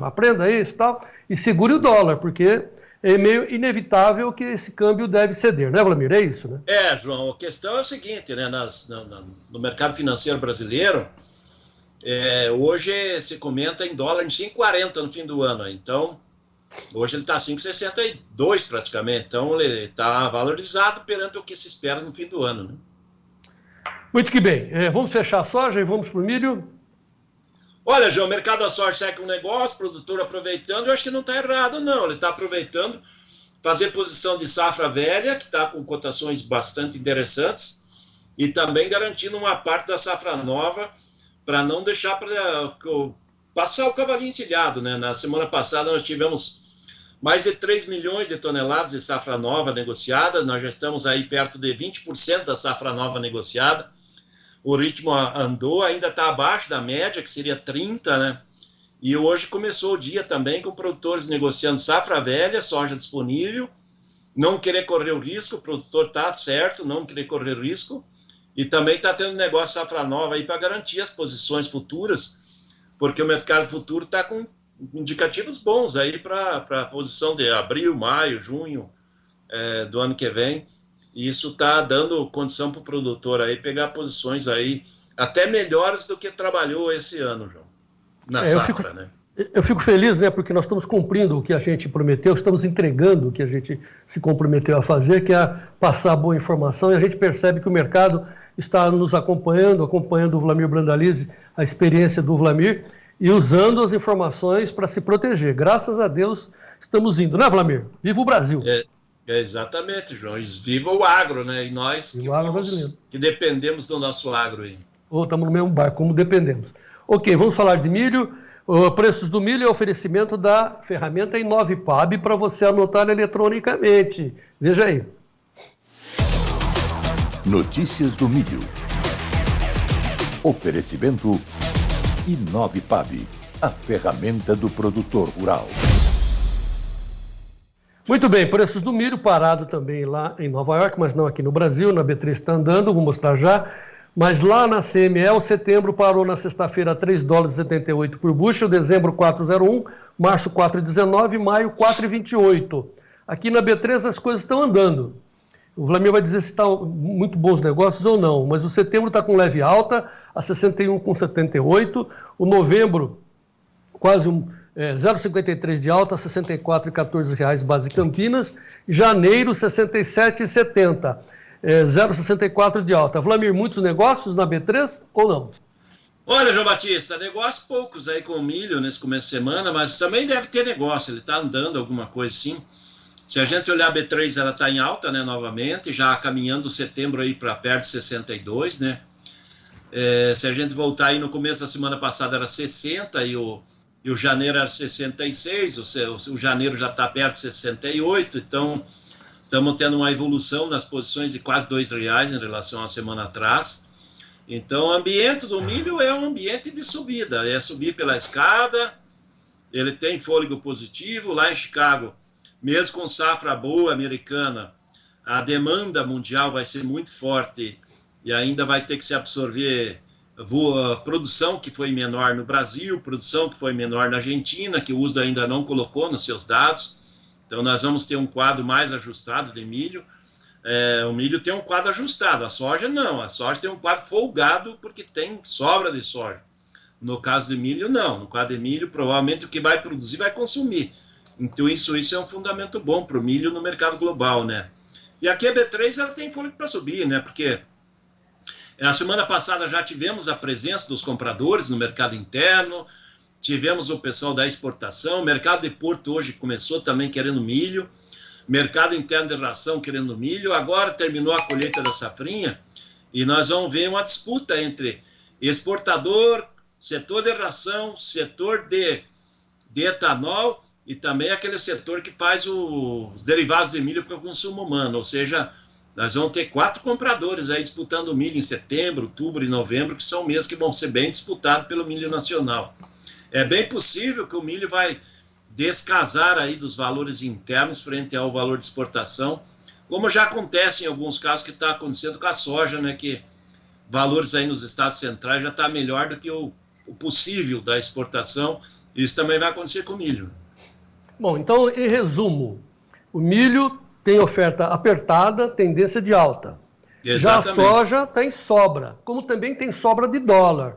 Aprenda isso e tal, e segure o dólar, porque é meio inevitável que esse câmbio deve ceder, né, Vlamir? É isso, né?
João, a questão é o seguinte, né? No mercado financeiro brasileiro, hoje se comenta em dólar em 5,40 no fim do ano. Então, hoje ele está 5,62 praticamente. Então, ele está valorizado perante o que se espera no fim do ano, né?
Muito que bem. Vamos fechar a soja e vamos para o milho?
Olha, João, o mercado da soja segue um negócio, produtor aproveitando, eu acho que não está errado, não. Ele está aproveitando fazer posição de safra velha, que está com cotações bastante interessantes, e também garantindo uma parte da safra nova para não deixar passar o cavalinho encilhado, né? Na semana passada nós tivemos mais de 3 milhões de toneladas de safra nova negociada, nós já estamos aí perto de 20% da safra nova negociada. O ritmo andou, ainda está abaixo da média, que seria 30, né? E hoje começou o dia também com produtores negociando safra velha, soja disponível, não querer correr o risco, o produtor está certo, não querer correr risco, e também está tendo negócio safra nova aí para garantir as posições futuras, porque o mercado futuro está com indicativos bons aí para a posição de abril, maio, junho do ano que vem. E isso está dando condição para o produtor aí pegar posições aí até melhores do que trabalhou esse ano, João, na safra, né?
Eu fico feliz, né, porque nós estamos cumprindo o que a gente prometeu, estamos entregando o que a gente se comprometeu a fazer, que é passar boa informação, e a gente percebe que o mercado está nos acompanhando o Vlamir Brandalize, a experiência do Vlamir, e usando as informações para se proteger. Graças a Deus estamos indo, né, Vlamir? Viva o Brasil!
Exatamente, João. Viva o agro, né? E nós que dependemos do nosso agro aí.
Estamos no mesmo barco, como dependemos. Ok, vamos falar de milho. Preços do milho é oferecimento da ferramenta Inovipab para você anotar eletronicamente. Veja aí.
Notícias do milho. Oferecimento Inovipab, a ferramenta do produtor rural.
Muito bem, preços do milho parado também lá em Nova York, mas não aqui no Brasil, na B3 está andando, vou mostrar já. Mas lá na CME, setembro parou na sexta-feira $3,78 por bushel, dezembro 4,01, março 4,19, maio 4,28. Aqui na B3 as coisas estão andando. O Vlamir vai dizer se estão muito bons negócios ou não, mas o setembro está com leve alta, a 61,78. O novembro, quase 0,53 de alta, R$ 64,14 base Campinas. Janeiro, 67,70. 0,64 de alta. Vlamir, muitos negócios na B3 ou não?
Olha, João Batista, negócios poucos aí com o milho nesse começo de semana, mas também deve ter negócio, ele está andando alguma coisa sim. Se a gente olhar a B3, ela está em alta, né, novamente, já caminhando setembro aí para perto de 62, né? Se a gente voltar aí no começo da semana passada era 60 e o janeiro era 66, o janeiro já está perto de 68, então estamos tendo uma evolução nas posições de quase R$2 em relação à semana atrás. Então o ambiente do milho é um ambiente de subida, é subir pela escada, ele tem fôlego positivo. Lá em Chicago, mesmo com safra boa americana, a demanda mundial vai ser muito forte e ainda vai ter que se absorver a produção que foi menor no Brasil, produção que foi menor na Argentina, que o USDA ainda não colocou nos seus dados. Então nós vamos ter um quadro mais ajustado de milho. O milho tem um quadro ajustado, a soja não, a soja tem um quadro folgado porque tem sobra de soja. No caso de milho, não. No caso de milho, provavelmente o que vai produzir vai consumir. Então isso é um fundamento bom para o milho no mercado global, né? E aqui a B3 ela tem fôlego para subir, né? Porque na semana passada já tivemos a presença dos compradores no mercado interno, tivemos o pessoal da exportação, o mercado de Porto hoje começou também querendo milho, mercado interno de ração querendo milho, agora terminou a colheita da safrinha e nós vamos ver uma disputa entre exportador, setor de ração, setor de etanol e também aquele setor que faz os derivados de milho para o consumo humano, ou seja, nós vamos ter 4 compradores aí disputando milho em setembro, outubro e novembro, que são meses que vão ser bem disputados pelo milho nacional. É bem possível que o milho vai descasar aí dos valores internos frente ao valor de exportação, como já acontece em alguns casos que está acontecendo com a soja, né, que valores aí nos estados centrais já está melhor do que o possível da exportação. Isso também vai acontecer com o milho.
Bom, então, em resumo, o milho tem oferta apertada, tendência de alta. Exatamente. Já a soja está em sobra, como também tem sobra de dólar.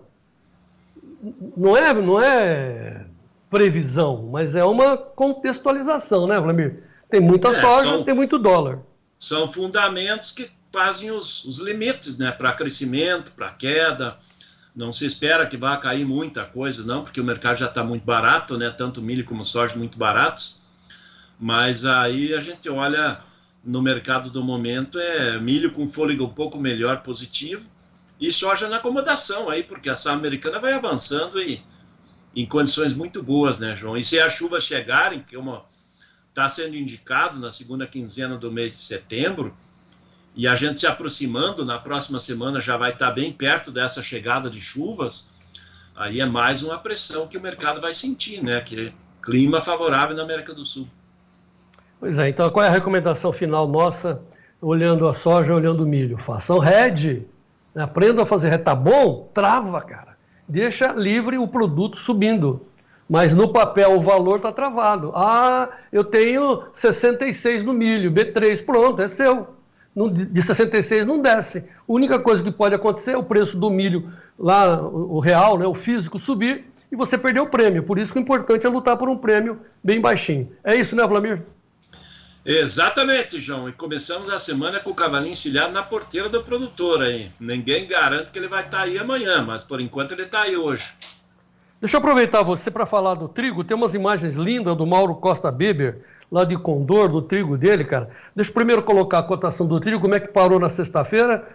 Não é previsão, mas é uma contextualização, né, Vlamir? Tem muita soja, tem muito dólar.
São fundamentos que fazem os limites, né, para crescimento, para queda. Não se espera que vá cair muita coisa, não, porque o mercado já está muito barato, né, tanto milho como soja muito baratos. Mas aí a gente olha no mercado do momento, milho com fôlego um pouco melhor, positivo, e soja na acomodação aí, porque a safra americana vai avançando e em condições muito boas, né, João? E se as chuvas chegarem, que está sendo indicado na segunda quinzena do mês de setembro, e a gente se aproximando, na próxima semana já vai estar bem perto dessa chegada de chuvas, aí é mais uma pressão que o mercado vai sentir, né? Que é clima favorável na América do Sul.
Pois é, então qual é a recomendação final nossa, olhando a soja, olhando o milho? Façam hedge, né? Aprendam a fazer hedge. Tá bom? Trava, cara. Deixa livre o produto subindo. Mas no papel o valor está travado. Ah, eu tenho 66 no milho, B3, pronto, é seu. De 66 não desce. A única coisa que pode acontecer é o preço do milho, lá, o real, né, o físico, subir e você perder o prêmio. Por isso que o importante é lutar por um prêmio bem baixinho. É isso, né, Vlamir?
Exatamente, João. E começamos a semana com o cavalinho encilhado na porteira do produtor aí. Ninguém garante que ele vai estar aí amanhã, mas por enquanto ele está aí hoje.
Deixa eu aproveitar você para falar do trigo. Tem umas imagens lindas do Mauro Costa Beber, lá de Condor, do trigo dele, cara. Deixa eu primeiro colocar a cotação do trigo, como é que parou na sexta-feira.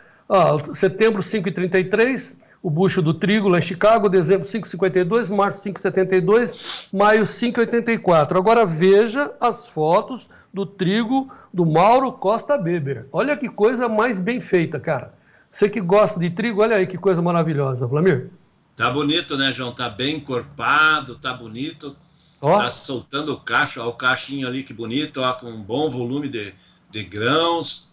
Setembro, 5,33, o bucho do trigo lá em Chicago, dezembro, 5,52, março, 5,72, maio, 5,84. Agora veja as fotos do trigo do Mauro Costa Beber. Olha que coisa mais bem feita, cara. Você que gosta de trigo, olha aí que coisa maravilhosa, Vlamir.
Tá bonito, né, João? Tá bem encorpado, tá bonito. Ó. Tá soltando o cacho, ó, o cachinho ali, que bonito, ó, com um bom volume de grãos.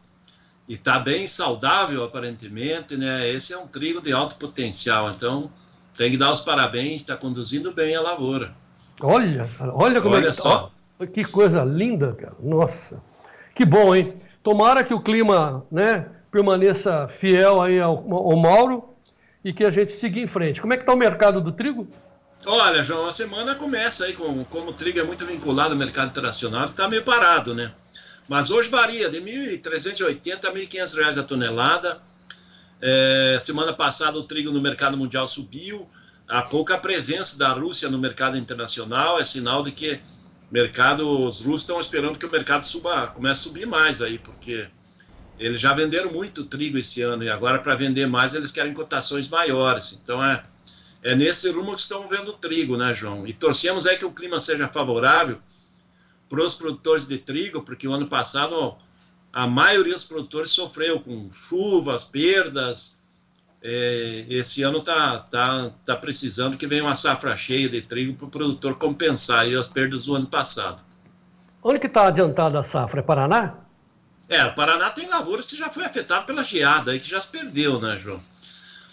E tá bem saudável, aparentemente, né? Esse é um trigo de alto potencial, então tem que dar os parabéns, tá conduzindo bem a lavoura.
Olha como é que
só.
Ó, que coisa linda, cara. Nossa, que bom, hein? Tomara que o clima, né, permaneça fiel aí ao Mauro e que a gente siga em frente. Como é que está o mercado do trigo?
Olha, João, a semana começa aí, como o trigo é muito vinculado ao mercado internacional, está meio parado, né? Mas hoje varia de R$ 1.380 a R$ 1.500 a tonelada. Semana passada o trigo no mercado mundial subiu. Há pouca presença da Rússia no mercado internacional é sinal de que os russos estão esperando que o mercado comece a subir mais aí, porque eles já venderam muito trigo esse ano e agora, para vender mais, eles querem cotações maiores. Então é nesse rumo que estão vendo o trigo, né, João? E torcemos aí que o clima seja favorável para os produtores de trigo, porque o ano passado a maioria dos produtores sofreu com chuvas, perdas. Esse ano tá precisando que venha uma safra cheia de trigo para o produtor compensar aí as perdas do ano passado.
Onde que está adiantada a safra? É Paraná?
O Paraná tem lavouras que já foi afetado pela geada, aí que já se perdeu, né, João?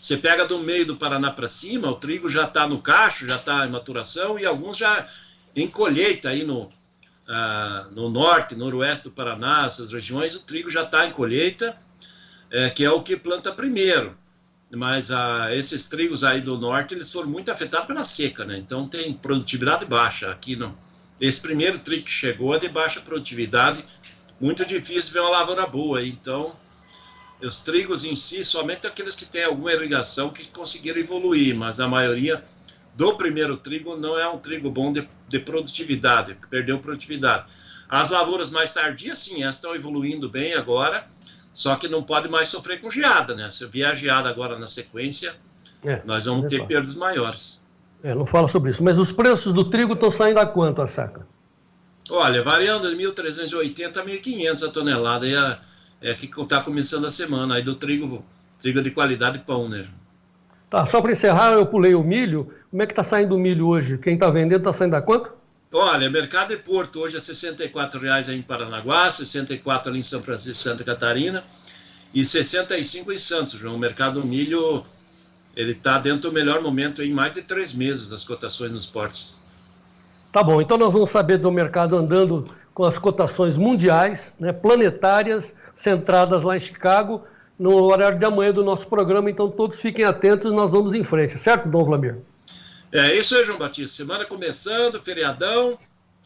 Você pega do meio do Paraná para cima, o trigo já está no cacho, já está em maturação, e alguns já em colheita aí no norte, noroeste do Paraná, essas regiões, o trigo já está em colheita, que é o que planta primeiro. Mas esses trigos aí do norte, eles foram muito afetados pela seca, né? Então tem produtividade baixa. Aqui não. Esse primeiro trigo que chegou é de baixa produtividade, muito difícil ver uma lavoura boa. Então, os trigos em si, somente aqueles que têm alguma irrigação que conseguiram evoluir, mas a maioria do primeiro trigo não é um trigo bom de produtividade, que perdeu produtividade. As lavouras mais tardias, sim, elas estão evoluindo bem agora, só que não pode mais sofrer com geada, né? Se vier geada agora na sequência, nós vamos ter perdas maiores.
Não fala sobre isso, mas os preços do trigo estão saindo a quanto a saca?
Olha, variando de 1.380 a 1.500 a tonelada, é que está começando a semana, aí do trigo de qualidade pão, né?
Tá, só para encerrar, eu pulei o milho. Como é que está saindo o milho hoje? Quem está vendendo está saindo a quanto?
Olha, mercado de Porto hoje é R$ 64,00 aí em Paranaguá, 64 ali em São Francisco, Santa Catarina, e 65 em Santos, João. O mercado do milho, ele está dentro do melhor momento em mais de 3 meses, das cotações nos portos.
Tá bom, então nós vamos saber do mercado andando com as cotações mundiais, né, planetárias, centradas lá em Chicago, no horário de amanhã do nosso programa, então todos fiquem atentos, nós vamos em frente, certo, Dom Vlamir?
É isso aí, João Batista. Semana começando, feriadão,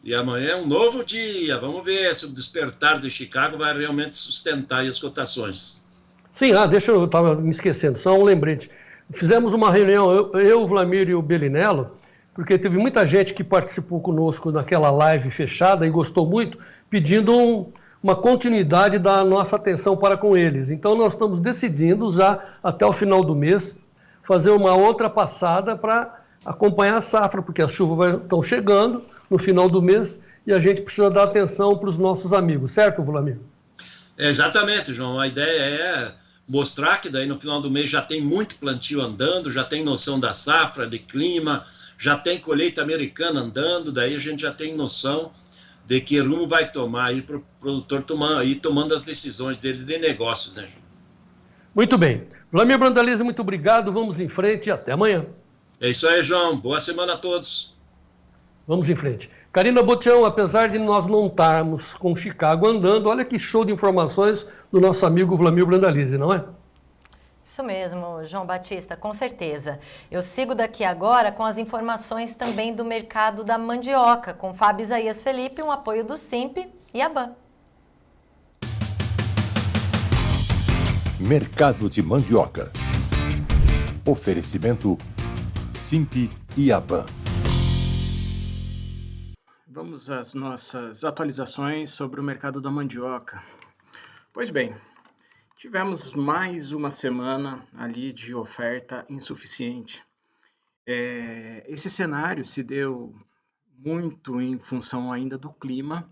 e amanhã é um novo dia. Vamos ver se o despertar de Chicago vai realmente sustentar as cotações.
Sim, eu estava me esquecendo, só um lembrete. Fizemos uma reunião, eu, o Vlamir e o Belinello, porque teve muita gente que participou conosco naquela live fechada e gostou muito, pedindo uma continuidade da nossa atenção para com eles. Então nós estamos decidindo já até o final do mês fazer uma outra passada para acompanhar a safra, porque as chuvas estão chegando no final do mês e a gente precisa dar atenção para os nossos amigos, certo, Vlamir?
Exatamente, João. A ideia é mostrar que daí no final do mês já tem muito plantio andando, já tem noção da safra, de clima, já tem colheita americana andando, daí a gente já tem noção de que rumo vai tomar aí para o produtor tomando as decisões dele de negócios, né, João?
Muito bem. Vlamir Brandalize, muito obrigado. Vamos em frente e até amanhã.
É isso aí, João. Boa semana a todos.
Vamos em frente. Karina Botião, apesar de nós não estarmos com Chicago andando, olha que show de informações do nosso amigo Vlamir Brandalize, não é?
Isso mesmo, João Batista, com certeza. Eu sigo daqui agora com as informações também do mercado da mandioca, com Fábio Isaías Felipe, um apoio do Simp e a BAN.
Mercado de mandioca. Oferecimento Simp e ABAN.
Vamos às nossas atualizações sobre o mercado da mandioca. Pois bem, tivemos mais uma semana ali de oferta insuficiente. Esse cenário se deu muito em função ainda do clima,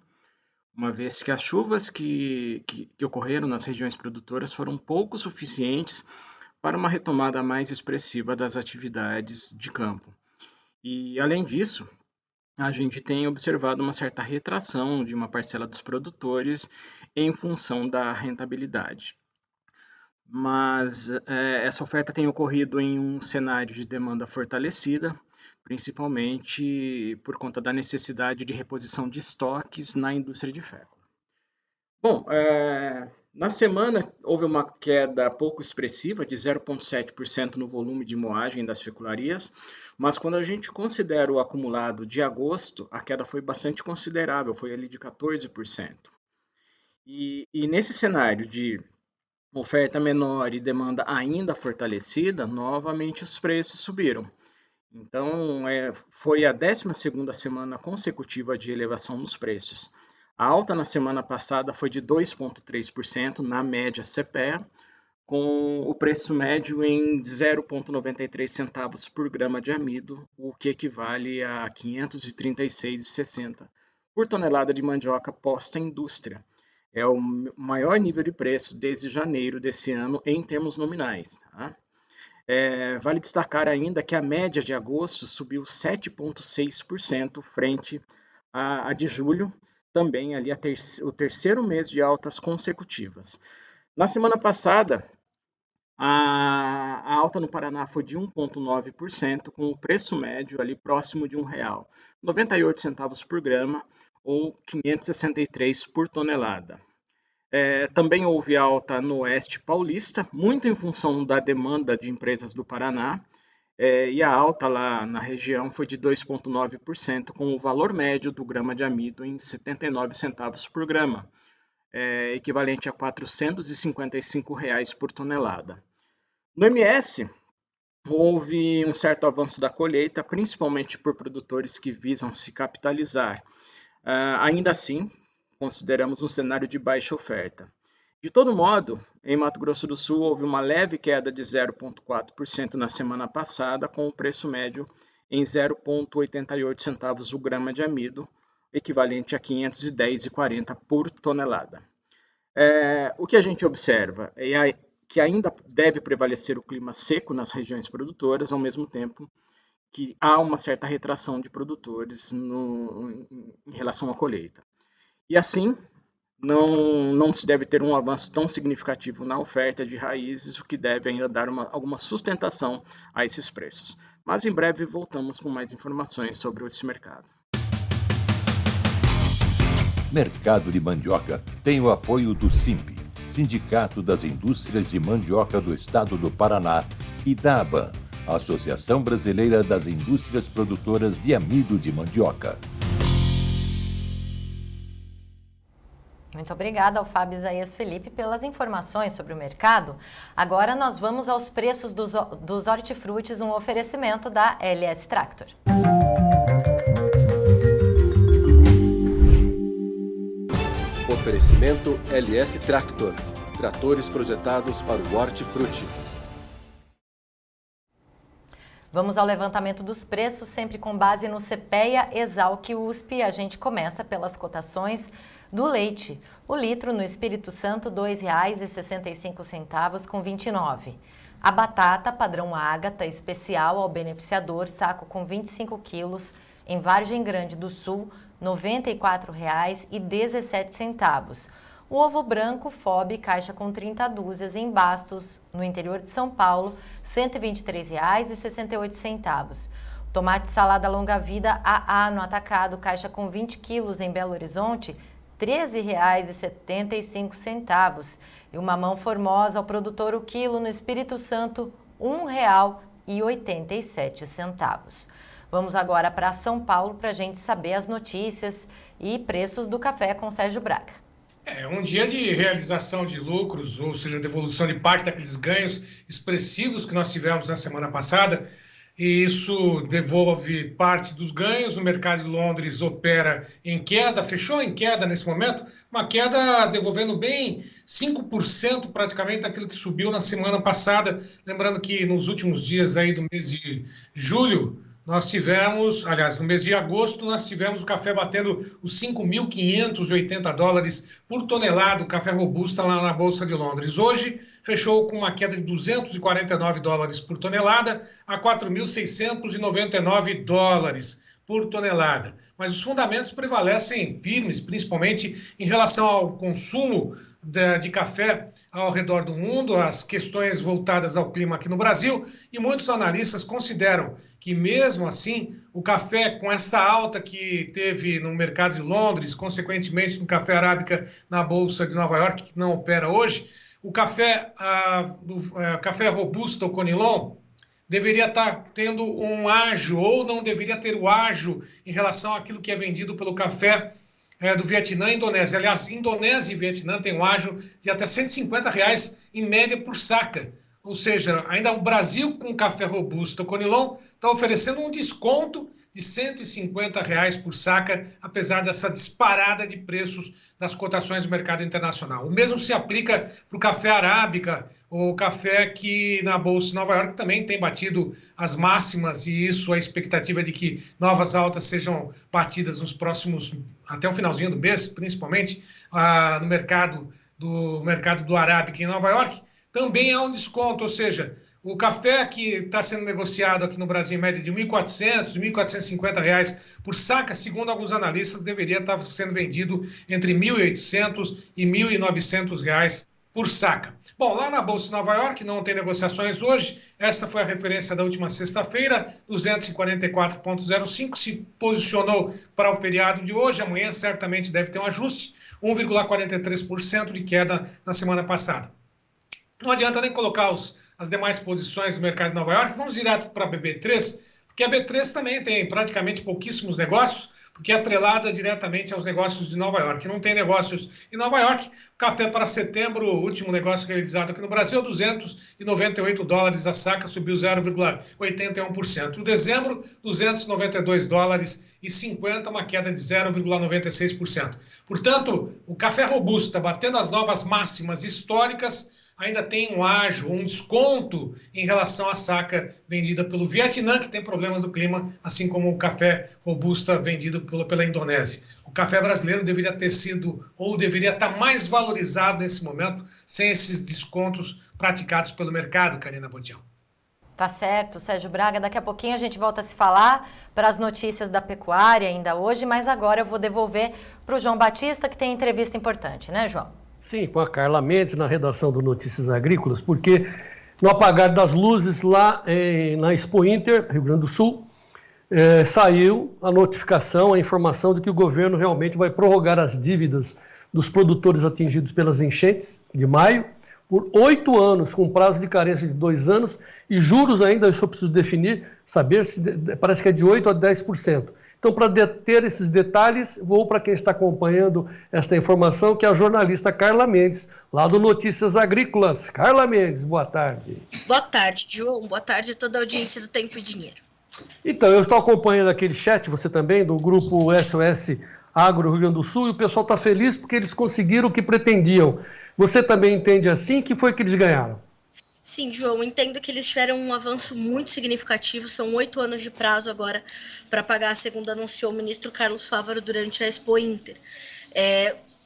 uma vez que as chuvas que ocorreram nas regiões produtoras foram pouco suficientes para uma retomada mais expressiva das atividades de campo. E, além disso, a gente tem observado uma certa retração de uma parcela dos produtores em função da rentabilidade. Mas essa oferta tem ocorrido em um cenário de demanda fortalecida, principalmente por conta da necessidade de reposição de estoques na indústria de fécula. Bom, na semana houve uma queda pouco expressiva de 0,7% no volume de moagem das fecularias, mas quando a gente considera o acumulado de agosto, a queda foi bastante considerável, foi ali de 14%. E nesse cenário de oferta menor e demanda ainda fortalecida, novamente os preços subiram. Então, foi a 12ª semana consecutiva de elevação nos preços. A alta na semana passada foi de 2,3% na média CPEA, com o preço médio em 0,93 centavos por grama de amido, o que equivale a R$ 536,60 por tonelada de mandioca posta em indústria. É o maior nível de preço desde janeiro desse ano em termos nominais. Tá? Vale destacar ainda que a média de agosto subiu 7,6% frente a de julho, também ali o terceiro mês de altas consecutivas. Na semana passada, a alta no Paraná foi de 1,9%, com o preço médio ali próximo de R$ 1,98 por grama, ou 563 por tonelada. Também houve alta no oeste paulista, muito em função da demanda de empresas do Paraná, e a alta lá na região foi de 2,9%, com o valor médio do grama de amido em 79 centavos por grama, equivalente a R$ 455 por tonelada. No MS, houve um certo avanço da colheita, principalmente por produtores que visam se capitalizar. Ainda assim, consideramos um cenário de baixa oferta. De todo modo, em Mato Grosso do Sul houve uma leve queda de 0,4% na semana passada, com o preço médio em 0,88 centavos o grama de amido, equivalente a R$ 510,40 por tonelada. O que a gente observa é que ainda deve prevalecer o clima seco nas regiões produtoras, ao mesmo tempo que há uma certa retração de produtores em relação à colheita. E assim, não se deve ter um avanço tão significativo na oferta de raízes, o que deve ainda dar alguma sustentação a esses preços. Mas em breve voltamos com mais informações sobre esse mercado.
Mercado de Mandioca tem o apoio do SIMP, Sindicato das Indústrias de Mandioca do Estado do Paraná, e da ABAN, Associação Brasileira das Indústrias Produtoras de Amido de Mandioca.
Muito obrigada ao Fábio Isaías Felipe pelas informações sobre o mercado. Agora nós vamos aos preços dos hortifrutis, um oferecimento da LS Tractor.
Oferecimento LS Tractor. Tratores projetados para o hortifruti.
Vamos ao levantamento dos preços, sempre com base no CPEA, Exalc e USP. A gente começa pelas cotações do leite. O litro no Espírito Santo, R$ 2,65 com 29. A batata padrão Ágata especial ao beneficiador, saco com 25 quilos, em Vargem Grande do Sul, R$ 94,17. O ovo branco FOB, caixa com 30 dúzias, em Bastos, no interior de São Paulo, R$ 123,68. Tomate salada longa-vida AA no atacado, caixa com 20 quilos, em Belo Horizonte, R$ 13,75. E o mamão formosa ao produtor o quilo no Espírito Santo, R$ 1,87. Vamos agora para São Paulo para a gente saber as notícias e preços do café com Sérgio Braga.
Um dia de realização de lucros, ou seja, devolução de parte daqueles ganhos expressivos que nós tivemos na semana passada. e isso devolve parte dos ganhos. O mercado de Londres opera em queda, fechou em queda nesse momento, uma queda devolvendo bem 5% praticamente daquilo que subiu na semana passada. Lembrando que nos últimos dias aí do mês de julho, nós tivemos, aliás, no mês de agosto, nós tivemos o café batendo os $5.580 por tonelada, o café robusta lá na Bolsa de Londres. Hoje, fechou com uma queda de $249 por tonelada a $4.699 por tonelada. Mas os fundamentos prevalecem firmes, principalmente em relação ao consumo de café ao redor do mundo, as questões voltadas ao clima aqui no Brasil, e muitos analistas consideram que, mesmo assim, o café, com essa alta que teve no mercado de Londres, consequentemente no café arábica na Bolsa de Nova York, que não opera hoje, o café, café robusta, o Conilon, deveria estar tendo um ágio, ou não deveria ter o ágio em relação àquilo que é vendido pelo café do Vietnã e Indonésia. Aliás, Indonésia e Vietnã têm um ágio de até R$150 em média por saca. Ou seja, ainda o Brasil, com café robusto, o Conilon, está oferecendo um desconto de R$150 por saca, apesar dessa disparada de preços das cotações do mercado internacional. O mesmo se aplica para o café arábica, o café que na Bolsa de Nova York também tem batido as máximas, e isso, a expectativa de que novas altas sejam batidas nos próximos, até o finalzinho do mês, principalmente no mercado do arábica em Nova York, também há um desconto. Ou seja, o café que está sendo negociado aqui no Brasil em média de R$1.400, R$1.450 por saca, segundo alguns analistas, deveria estar sendo vendido entre R$1.800 e R$1.900 por saca. Bom, lá na Bolsa de Nova York não tem negociações hoje, essa foi a referência da última sexta-feira, 244,05, se posicionou para o feriado de hoje, amanhã certamente deve ter um ajuste, 1,43% de queda na semana passada. Não adianta nem colocar as demais posições do mercado de Nova York, vamos direto para a BB3, porque a B3 também tem praticamente pouquíssimos negócios, porque é atrelada diretamente aos negócios de Nova York. Não tem negócios em Nova York. Café para setembro, o último negócio realizado aqui no Brasil, $298 a saca, subiu 0,81%. Em dezembro, $292,50, uma queda de 0,96%. Portanto, o café robusta, batendo as novas máximas históricas, ainda tem um ágio, um desconto em relação à saca vendida pelo Vietnã, que tem problemas do clima, assim como o café robusta vendido pela Indonésia. O café brasileiro deveria ter sido, ou deveria estar mais valorizado nesse momento, sem esses descontos praticados pelo mercado, Karina Bodião.
Tá certo, Sérgio Braga. Daqui a pouquinho a gente volta a se falar para as notícias da pecuária ainda hoje, mas agora eu vou devolver para o João Batista, que tem entrevista importante, né, João?
Sim, com a Carla Mendes na redação do Notícias Agrícolas, porque no apagar das luzes lá na Expo Inter, Rio Grande do Sul, saiu a notificação, a informação de que o governo realmente vai prorrogar as dívidas dos produtores atingidos pelas enchentes de maio por 8 anos, com prazo de carência de 2 anos, e juros ainda, eu só preciso definir, saber se parece que é de 8% a 10%. Então, para ter esses detalhes, vou para quem está acompanhando esta informação, que é a jornalista Carla Mendes, lá do Notícias Agrícolas. Carla Mendes, boa tarde.
Boa tarde, João. Boa tarde a toda a audiência do Tempo e Dinheiro.
Então, eu estou acompanhando aquele chat, você também, do grupo SOS Agro Rio Grande do Sul, e o pessoal está feliz porque eles conseguiram o que pretendiam. Você também entende assim? Que foi que eles ganharam?
Sim, João, entendo que eles tiveram um avanço muito significativo, são 8 anos de prazo agora para pagar, segundo anunciou o ministro Carlos Fávaro durante a Expo Inter.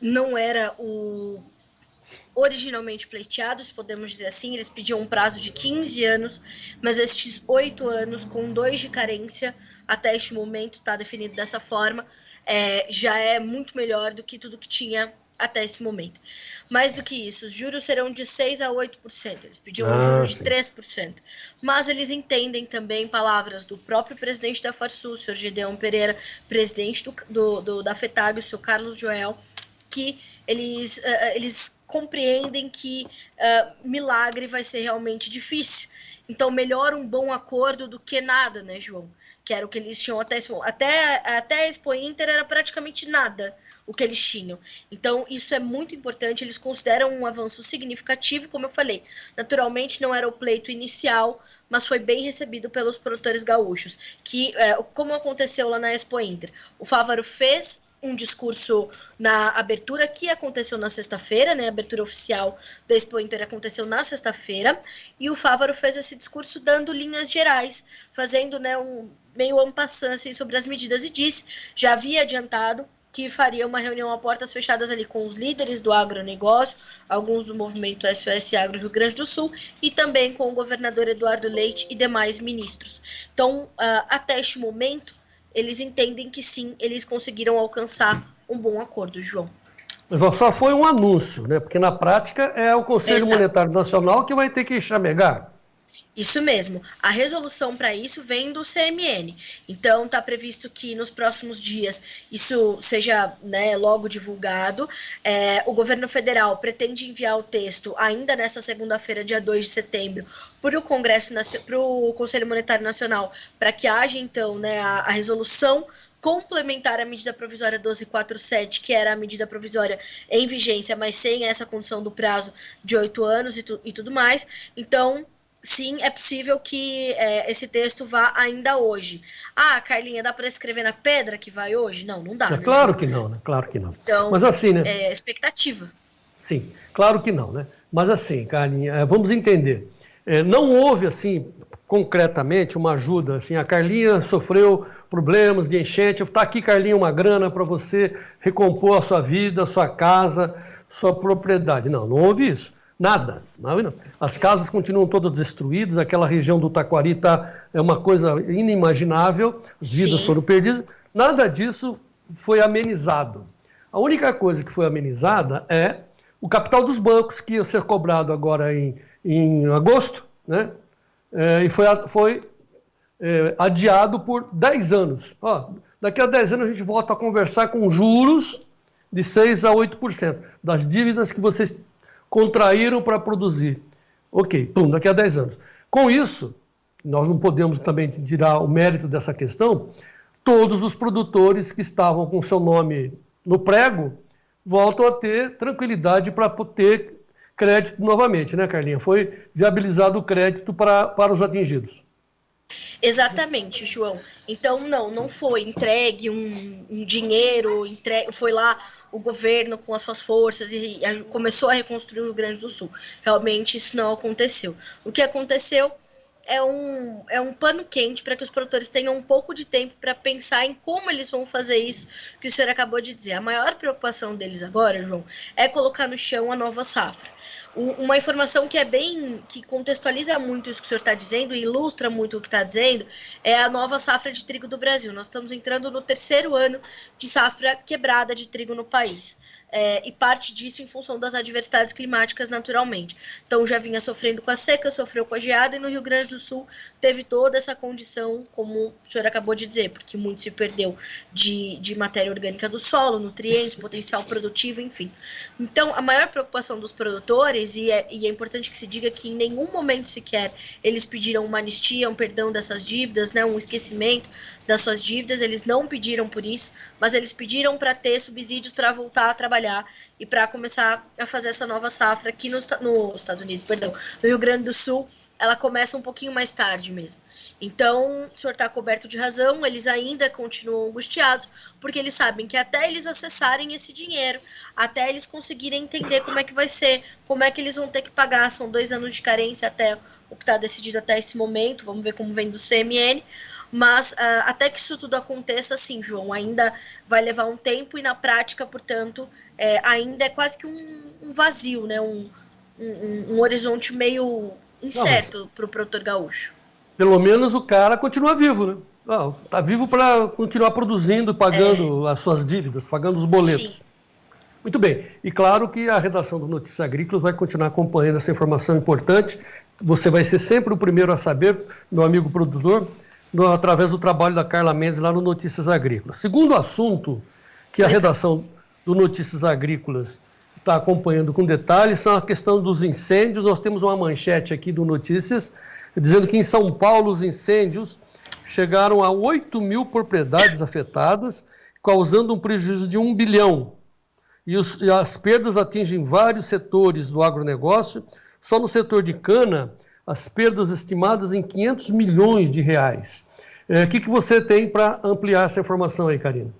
Não era o originalmente pleiteado, se podemos dizer assim, eles pediam um prazo de 15 anos, mas estes 8 anos, com 2 de carência, até este momento está definido dessa forma, já é muito melhor do que tudo que tinha até esse momento. Mais do que isso, os juros serão de 6% a 8%, eles pediam um juro de 3%, mas eles entendem também palavras do próprio presidente da Farsul, o senhor Gedeão Pereira, presidente da FETAG, o senhor Carlos Joel, que eles compreendem que milagre vai ser realmente difícil, Então, melhor um bom acordo do que nada, né, João? Que era o que eles tinham até a Expo Inter, era praticamente nada o que eles tinham. Então, isso é muito importante, eles consideram um avanço significativo, como eu falei. Naturalmente, não era o pleito inicial, mas foi bem recebido pelos produtores gaúchos, que, como aconteceu lá na Expo Inter, o Fávaro fez um discurso na abertura que aconteceu na sexta-feira, né? A abertura oficial da Expo Inter aconteceu na sexta-feira, e o Fávaro fez esse discurso dando linhas gerais, fazendo, né, um meio en passant, assim, sobre as medidas, e disse, já havia adiantado que faria uma reunião a portas fechadas ali com os líderes do agronegócio, alguns do movimento SOS Agro Rio Grande do Sul, e também com o governador Eduardo Leite e demais ministros. Então, até este momento, eles entendem que sim, eles conseguiram alcançar um bom acordo, João.
Mas só foi um anúncio, né? Porque na prática é o Conselho Monetário Nacional que vai ter que chamegar.
Isso mesmo. A resolução para isso vem do CMN. Então, está previsto que nos próximos dias isso seja, né, logo divulgado. O governo federal pretende enviar o texto ainda nesta segunda-feira, dia 2 de setembro, para o Conselho Monetário Nacional, para que haja, então, né, a resolução complementar à medida provisória 1247, que era a medida provisória em vigência, mas sem essa condição do prazo de 8 anos e tudo mais. Então, sim, é possível que esse texto vá ainda hoje. Ah, Carlinha, dá para escrever na pedra que vai hoje? Não, não dá.
Né? Claro que não, né? Claro que não.
Então,
mas assim, né?
Expectativa.
Sim, claro que não, né? Mas assim, Carlinha, vamos entender. Não houve, assim, concretamente, uma ajuda, assim, a Carlinha sofreu problemas de enchente, está aqui, Carlinha, uma grana para você recompor a sua vida, a sua casa, sua propriedade. Não houve isso. Nada. As casas continuam todas destruídas, aquela região do Taquari é uma coisa inimaginável, as vidas foram perdidas. Nada disso foi amenizado. A única coisa que foi amenizada é o capital dos bancos, que ia ser cobrado agora em agosto, né? E foi adiado por 10 anos. Daqui a 10 anos a gente volta a conversar com juros de 6% a 8% das dívidas que vocês contraíram para produzir. Ok, daqui a 10 anos. Com isso, nós não podemos também tirar o mérito dessa questão, todos os produtores que estavam com seu nome no prego voltam a ter tranquilidade para ter crédito novamente, né, Carlinha? Foi viabilizado o crédito para os atingidos.
Exatamente, João. Então, não foi entregue um dinheiro, foi lá o governo com as suas forças e começou a reconstruir o Rio Grande do Sul. Realmente isso não aconteceu. O que aconteceu é um pano quente para que os produtores tenham um pouco de tempo para pensar em como eles vão fazer isso que o senhor acabou de dizer. A maior preocupação deles agora, João, é colocar no chão a nova safra. Uma informação que contextualiza muito isso que o senhor está dizendo e ilustra muito o que está dizendo é a nova safra de trigo do Brasil. Nós estamos entrando no 3º ano de safra quebrada de trigo no país. E parte disso em função das adversidades climáticas naturalmente. Então já vinha sofrendo com a seca, sofreu com a geada, e no Rio Grande do Sul teve toda essa condição, como o senhor acabou de dizer, porque muito se perdeu de matéria orgânica do solo, nutrientes, potencial produtivo, enfim. Então a maior preocupação dos produtores, e é importante que se diga que em nenhum momento sequer eles pediram uma anistia, um perdão dessas dívidas, né, um esquecimento das suas dívidas, eles não pediram por isso, mas eles pediram para ter subsídios para voltar a trabalhar e para começar a fazer essa nova safra aqui nos Estados Unidos, no Rio Grande do Sul, ela começa um pouquinho mais tarde mesmo. Então, o senhor está coberto de razão, eles ainda continuam angustiados, porque eles sabem que até eles acessarem esse dinheiro, até eles conseguirem entender como é que vai ser, como é que eles vão ter que pagar, são 2 anos de carência até o que está decidido até esse momento, vamos ver como vem do CMN, mas até que isso tudo aconteça, sim, João, ainda vai levar um tempo e na prática, portanto, ainda é quase que um vazio, né? Um horizonte meio incerto para o produtor gaúcho.
Pelo menos o cara continua vivo, né? Está vivo para continuar produzindo, pagando as suas dívidas, pagando os boletos. Sim. Muito bem. E claro que a redação do Notícias Agrícolas vai continuar acompanhando essa informação importante. Você vai ser sempre o primeiro a saber, meu amigo produtor, através do trabalho da Carla Mendes lá no Notícias Agrícolas. Segundo assunto que a redação do Notícias Agrícolas está acompanhando com detalhes são a questão dos incêndios. Nós temos uma manchete aqui do Notícias dizendo que em São Paulo os incêndios chegaram a 8 mil propriedades afetadas, causando um prejuízo de 1 bilhão. E as perdas atingem vários setores do agronegócio. Só no setor de cana, as perdas estimadas em 500 milhões de reais. O que você tem para ampliar essa informação aí, Karina?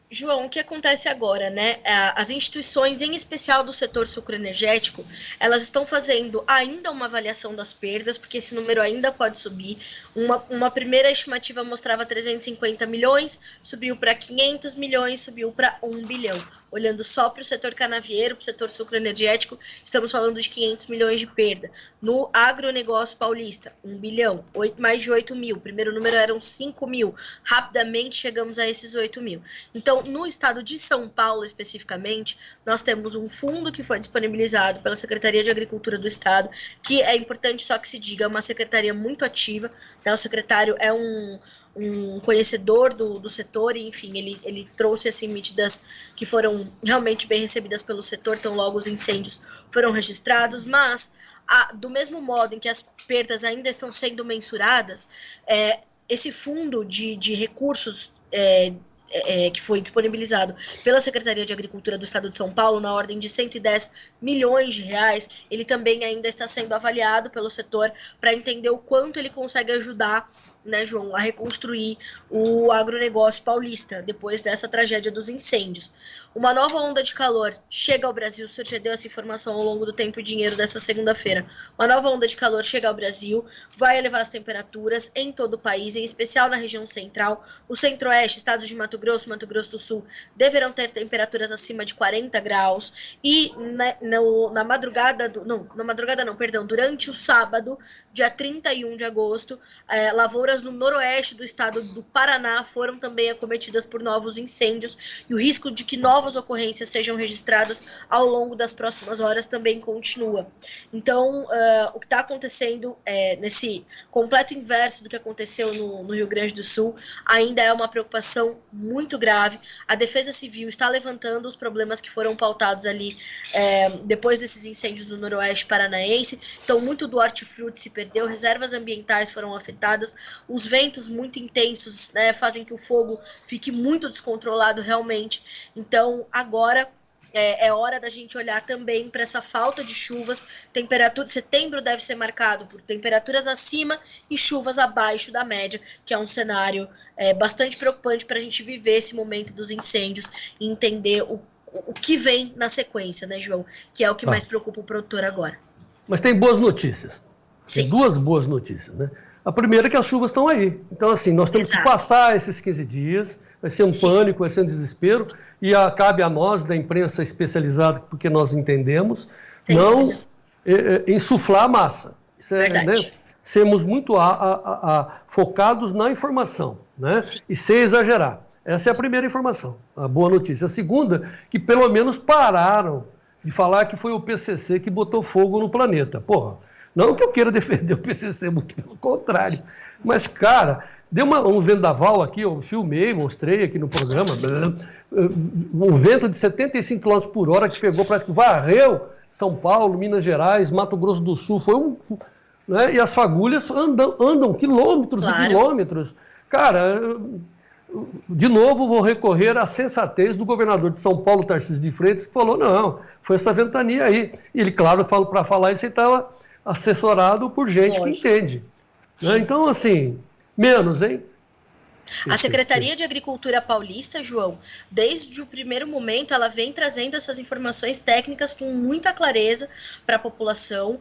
João, o que acontece agora, né? As instituições, em especial do setor sucroenergético, elas estão fazendo ainda uma avaliação das perdas, porque esse número ainda pode subir. Uma primeira estimativa mostrava 350 milhões, subiu para 500 milhões, subiu para 1 bilhão. Olhando só para o setor canavieiro, para o setor sucroenergético, estamos falando de 500 milhões de perda. No agronegócio paulista, 1 bilhão, mais de 8 mil. O primeiro número eram 5 mil. Rapidamente chegamos a esses 8 mil. Então, no estado de São Paulo, especificamente, nós temos um fundo que foi disponibilizado pela Secretaria de Agricultura do Estado, que é importante só que se diga, é uma secretaria muito ativa, né? O secretário é um conhecedor do setor, e enfim, ele trouxe assim, medidas que foram realmente bem recebidas pelo setor, tão logo os incêndios foram registrados, mas do mesmo modo em que as perdas ainda estão sendo mensuradas, esse fundo de recursos que foi disponibilizado pela Secretaria de Agricultura do Estado de São Paulo, na ordem de 110 milhões de reais, ele também ainda está sendo avaliado pelo setor para entender o quanto ele consegue ajudar, né, João, a reconstruir o agronegócio paulista, depois dessa tragédia dos incêndios. Uma nova onda de calor chega ao Brasil, o senhor já deu essa informação ao longo do Tempo e Dinheiro dessa segunda-feira. Uma nova onda de calor chega ao Brasil, vai elevar as temperaturas em todo o país, em especial na região central. O centro-oeste, estados de Mato Grosso do Sul, deverão ter temperaturas acima de 40 graus, e durante o sábado, dia 31 de agosto, lavouras no noroeste do estado do Paraná foram também acometidas por novos incêndios, e o risco de que novas ocorrências sejam registradas ao longo das próximas horas também continua. Então, o que está acontecendo nesse completo inverso do que aconteceu no Rio Grande do Sul, ainda é uma preocupação muito grave. A Defesa Civil está levantando os problemas que foram pautados ali depois desses incêndios no noroeste paranaense. Então, muito do hortifruti se perdeu, reservas ambientais foram afetadas, os ventos muito intensos, né, fazem que o fogo fique muito descontrolado realmente. Então, agora é hora da gente olhar também para essa falta de chuvas. Setembro deve ser marcado por temperaturas acima e chuvas abaixo da média, que é um cenário bastante preocupante para a gente viver esse momento dos incêndios e entender o que vem na sequência, né, João? Que é o que mais preocupa o produtor agora.
Mas tem boas notícias. Sim. Tem duas boas notícias, né? A primeira é que as chuvas estão aí. Então, assim, nós temos que passar esses 15 dias, vai ser um pânico, vai ser um desespero, e cabe a nós, da imprensa especializada, porque nós entendemos, não insuflar a massa. Isso né? Sermos muito focados na informação, né? E sem exagerar. Essa é a primeira informação, a boa notícia. A segunda, que pelo menos pararam de falar que foi o PCC que botou fogo no planeta. Porra, não que eu queira defender o PCC, muito pelo contrário. Mas, cara, deu um vendaval aqui, eu filmei, mostrei aqui no programa, um vento de 75 km por hora que pegou, praticamente varreu São Paulo, Minas Gerais, Mato Grosso do Sul, né, e as fagulhas andam quilômetros e quilômetros. Cara, de novo vou recorrer à sensatez do governador de São Paulo, Tarcísio de Freitas, que falou, não, foi essa ventania aí. E ele, claro, para falar isso, ele estava assessorado por gente que entende. Né? Então, assim, menos, hein?
A Secretaria de Agricultura paulista, João, desde o primeiro momento, ela vem trazendo essas informações técnicas com muita clareza para a população.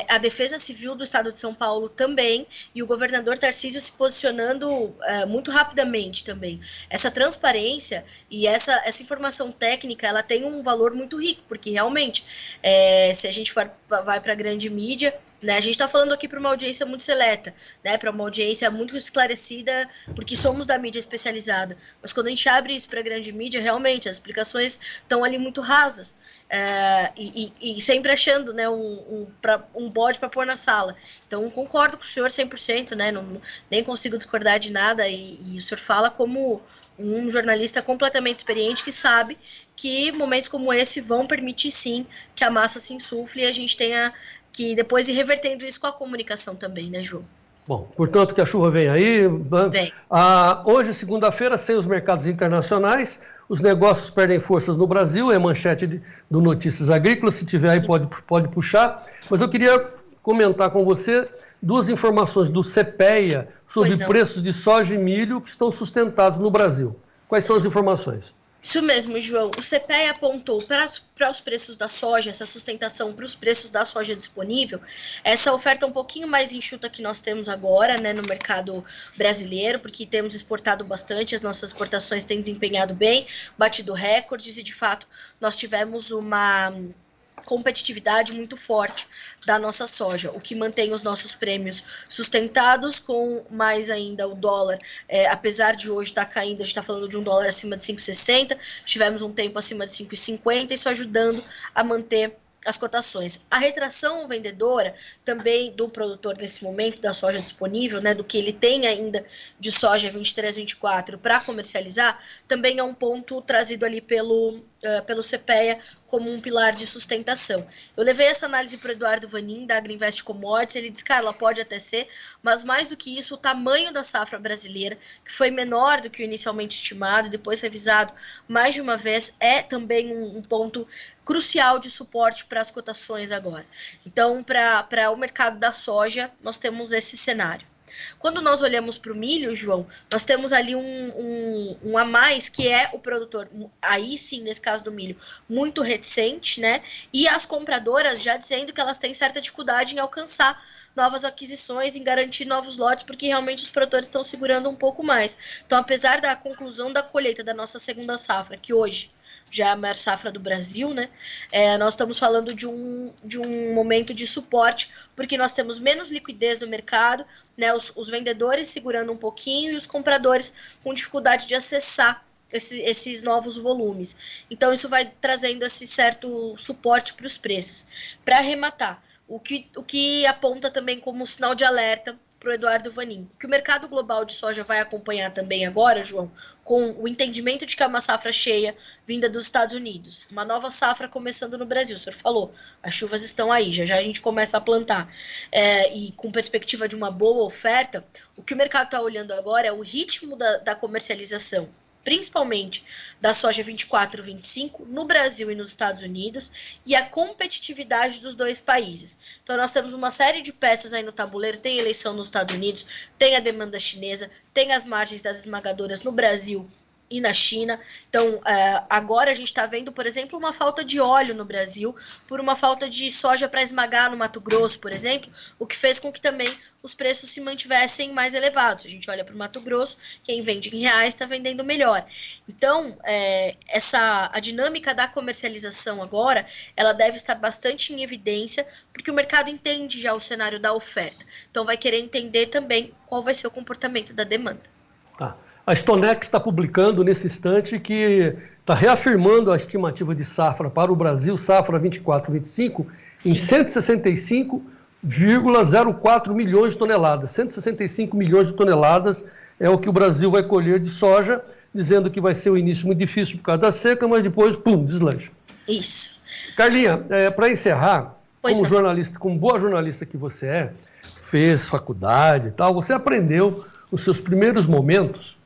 A Defesa Civil do Estado de São Paulo também, e o governador Tarcísio se posicionando muito rapidamente também. Essa transparência e essa informação técnica, ela tem um valor muito rico, porque realmente, se a gente vai para a grande mídia, né, a gente está falando aqui para uma audiência muito seleta, né, para uma audiência muito esclarecida, porque somos da mídia especializada. Mas quando a gente abre isso para a grande mídia, realmente as explicações estão ali muito rasas, e sempre achando, né, um bode para pôr na sala. Então, concordo com o senhor 100%, né, nem consigo discordar de nada, e o senhor fala como um jornalista completamente experiente que sabe que momentos como esse vão permitir, sim, que a massa se insufle e a gente tenha que depois ir revertendo isso com a comunicação também, né, João?
Bom, portanto que a chuva vem aí.
Vem.
Hoje, segunda-feira, sem os mercados internacionais, os negócios perdem forças no Brasil, é manchete do Notícias Agrícolas, se tiver aí pode puxar. Mas eu queria comentar com você 2 informações do CPEA sobre preços de soja e milho que estão sustentados no Brasil. Quais são as informações?
Isso mesmo, João. O CPEA apontou para os preços da soja, essa sustentação para os preços da soja disponível, essa oferta um pouquinho mais enxuta que nós temos agora, né, no mercado brasileiro, porque temos exportado bastante, as nossas exportações têm desempenhado bem, batido recordes e, de fato, nós tivemos uma competitividade muito forte da nossa soja, o que mantém os nossos prêmios sustentados, com mais ainda o dólar, apesar de hoje estar caindo, a gente está falando de um dólar acima de 5,60, tivemos um tempo acima de 5,50, isso ajudando a manter as cotações. A retração vendedora também do produtor nesse momento da soja disponível, né, do que ele tem ainda de soja 23, 24 para comercializar, também é um ponto trazido ali pelo CPEA como um pilar de sustentação. Eu levei essa análise para o Eduardo Vanin, da Agriinvest Commodities, ele disse, Carla, pode até ser, mas mais do que isso, o tamanho da safra brasileira, que foi menor do que o inicialmente estimado, depois revisado mais de uma vez, é também um ponto crucial de suporte para as cotações agora. Então, para o mercado da soja, nós temos esse cenário. Quando nós olhamos para o milho, João, nós temos ali um a mais, que é o produtor, aí sim, nesse caso do milho, muito reticente, né? E as compradoras já dizendo que elas têm certa dificuldade em alcançar novas aquisições, em garantir novos lotes, porque realmente os produtores estão segurando um pouco mais. Então, apesar da conclusão da colheita da nossa segunda safra, que hoje já é a maior safra do Brasil, né? Nós estamos falando de um momento de suporte, porque nós temos menos liquidez no mercado, né? Os vendedores segurando um pouquinho e os compradores com dificuldade de acessar esses novos volumes. Então, isso vai trazendo esse certo suporte para os preços. Para arrematar, o que aponta também como sinal de alerta para o Eduardo Vanin, que o mercado global de soja vai acompanhar também agora, João, com o entendimento de que é uma safra cheia vinda dos Estados Unidos, uma nova safra começando no Brasil, o senhor falou, as chuvas estão aí, já a gente começa a plantar, e com perspectiva de uma boa oferta, o que o mercado está olhando agora é o ritmo da comercialização, principalmente da soja 24 e 25, no Brasil e nos Estados Unidos, e a competitividade dos dois países. Então, nós temos uma série de peças aí no tabuleiro, tem eleição nos Estados Unidos, tem a demanda chinesa, tem as margens das esmagadoras no Brasil e na China. Então, agora a gente está vendo, por exemplo, uma falta de óleo no Brasil, por uma falta de soja para esmagar no Mato Grosso, por exemplo, o que fez com que também os preços se mantivessem mais elevados. A gente olha para o Mato Grosso, quem vende em reais está vendendo melhor. Então, a dinâmica da comercialização agora, ela deve estar bastante em evidência, porque o mercado entende já o cenário da oferta. Então, vai querer entender também qual vai ser o comportamento da demanda.
A Stonex está publicando nesse instante que está reafirmando a estimativa de safra para o Brasil, safra 24-25, em 165,04 milhões de toneladas. 165 milhões de toneladas é o que o Brasil vai colher de soja, dizendo que vai ser um início muito difícil por causa da seca, mas depois, pum, deslancha.
Isso.
Carlinha, para encerrar, como jornalista, como boa jornalista que você é, fez faculdade e tal, você aprendeu nos seus primeiros momentos,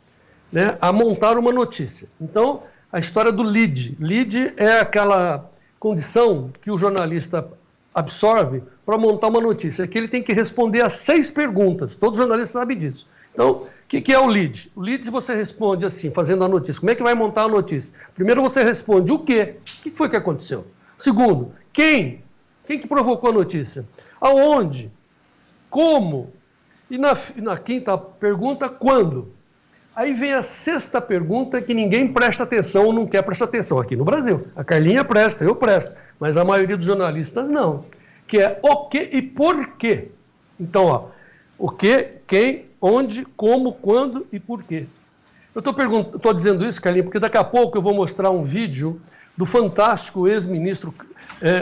né, a montar uma notícia. Então, a história do lead. Lead é aquela condição que o jornalista absorve para montar uma notícia, que ele tem que responder a 6 perguntas. Todo jornalista sabe disso. Então, o que é o lead? O lead você responde assim, fazendo a notícia. Como é que vai montar a notícia? Primeiro você responde o quê? O que foi que aconteceu? Segundo, quem? Quem que provocou a notícia? Aonde? Como? E na quinta pergunta, quando? Aí vem a 6ª pergunta que ninguém presta atenção ou não quer prestar atenção aqui no Brasil. A Carlinha presta, eu presto, mas a maioria dos jornalistas não. Que é o que e por quê. Então, o que, quem, onde, como, quando e por quê. Eu estou dizendo isso, Carlinha, porque daqui a pouco eu vou mostrar um vídeo do fantástico ex-ministro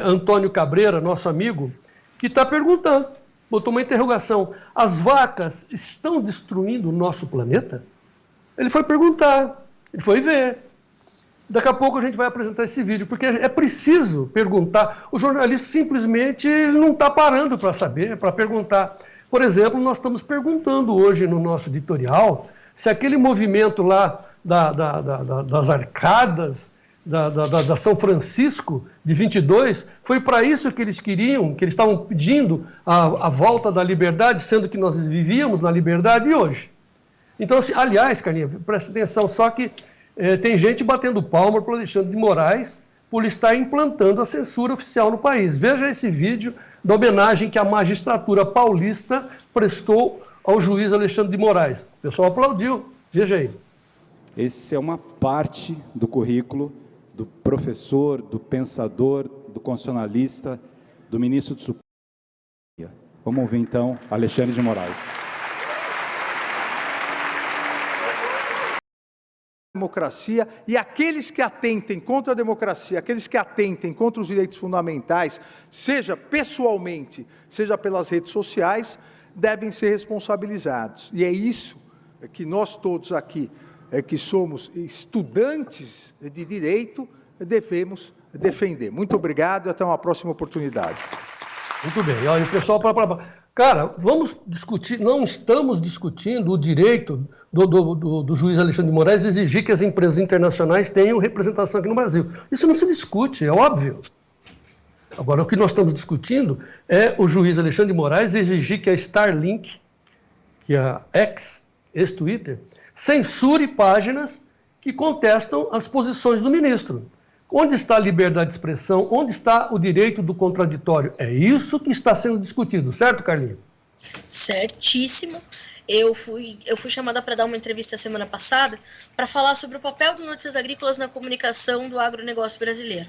Antônio Cabreira, nosso amigo, que está perguntando, botou uma interrogação, as vacas estão destruindo o nosso planeta? Ele foi perguntar, ele foi ver. Daqui a pouco a gente vai apresentar esse vídeo, porque é preciso perguntar. O jornalista simplesmente não está parando para saber, para perguntar. Por exemplo, nós estamos perguntando hoje no nosso editorial se aquele movimento lá das arcadas da São Francisco de 22 foi para isso que eles queriam, que eles estavam pedindo a volta da liberdade, sendo que nós vivíamos na liberdade e hoje. Então, assim, aliás, Carlinha, presta atenção, só que tem gente batendo palma para o Alexandre de Moraes por estar implantando a censura oficial no país. Veja esse vídeo da homenagem que a magistratura paulista prestou ao juiz Alexandre de Moraes. O pessoal aplaudiu. Veja aí.
Esse é uma parte do currículo do professor, do pensador, do constitucionalista, do ministro do Supremo. Vamos ouvir, então, Alexandre de Moraes.
Democracia, e aqueles que atentem contra a democracia, aqueles que atentem contra os direitos fundamentais, seja pessoalmente, seja pelas redes sociais, devem ser responsabilizados. E é isso que nós todos aqui, que somos estudantes de direito, devemos defender. Muito obrigado e até uma próxima oportunidade.
Muito bem. Olha, o pessoal... Cara, vamos discutir, não estamos discutindo o direito do juiz Alexandre de Moraes exigir que as empresas internacionais tenham representação aqui no Brasil. Isso não se discute, é óbvio. Agora, o que nós estamos discutindo é o juiz Alexandre de Moraes exigir que a Starlink, que é a ex-Twitter, censure páginas que contestam as posições do ministro. Onde está a liberdade de expressão? Onde está o direito do contraditório? É isso que está sendo discutido, certo, Carlinhos?
Certíssimo. Eu fui chamada para dar uma entrevista semana passada para falar sobre o papel do Notícias Agrícolas na comunicação do agronegócio brasileiro.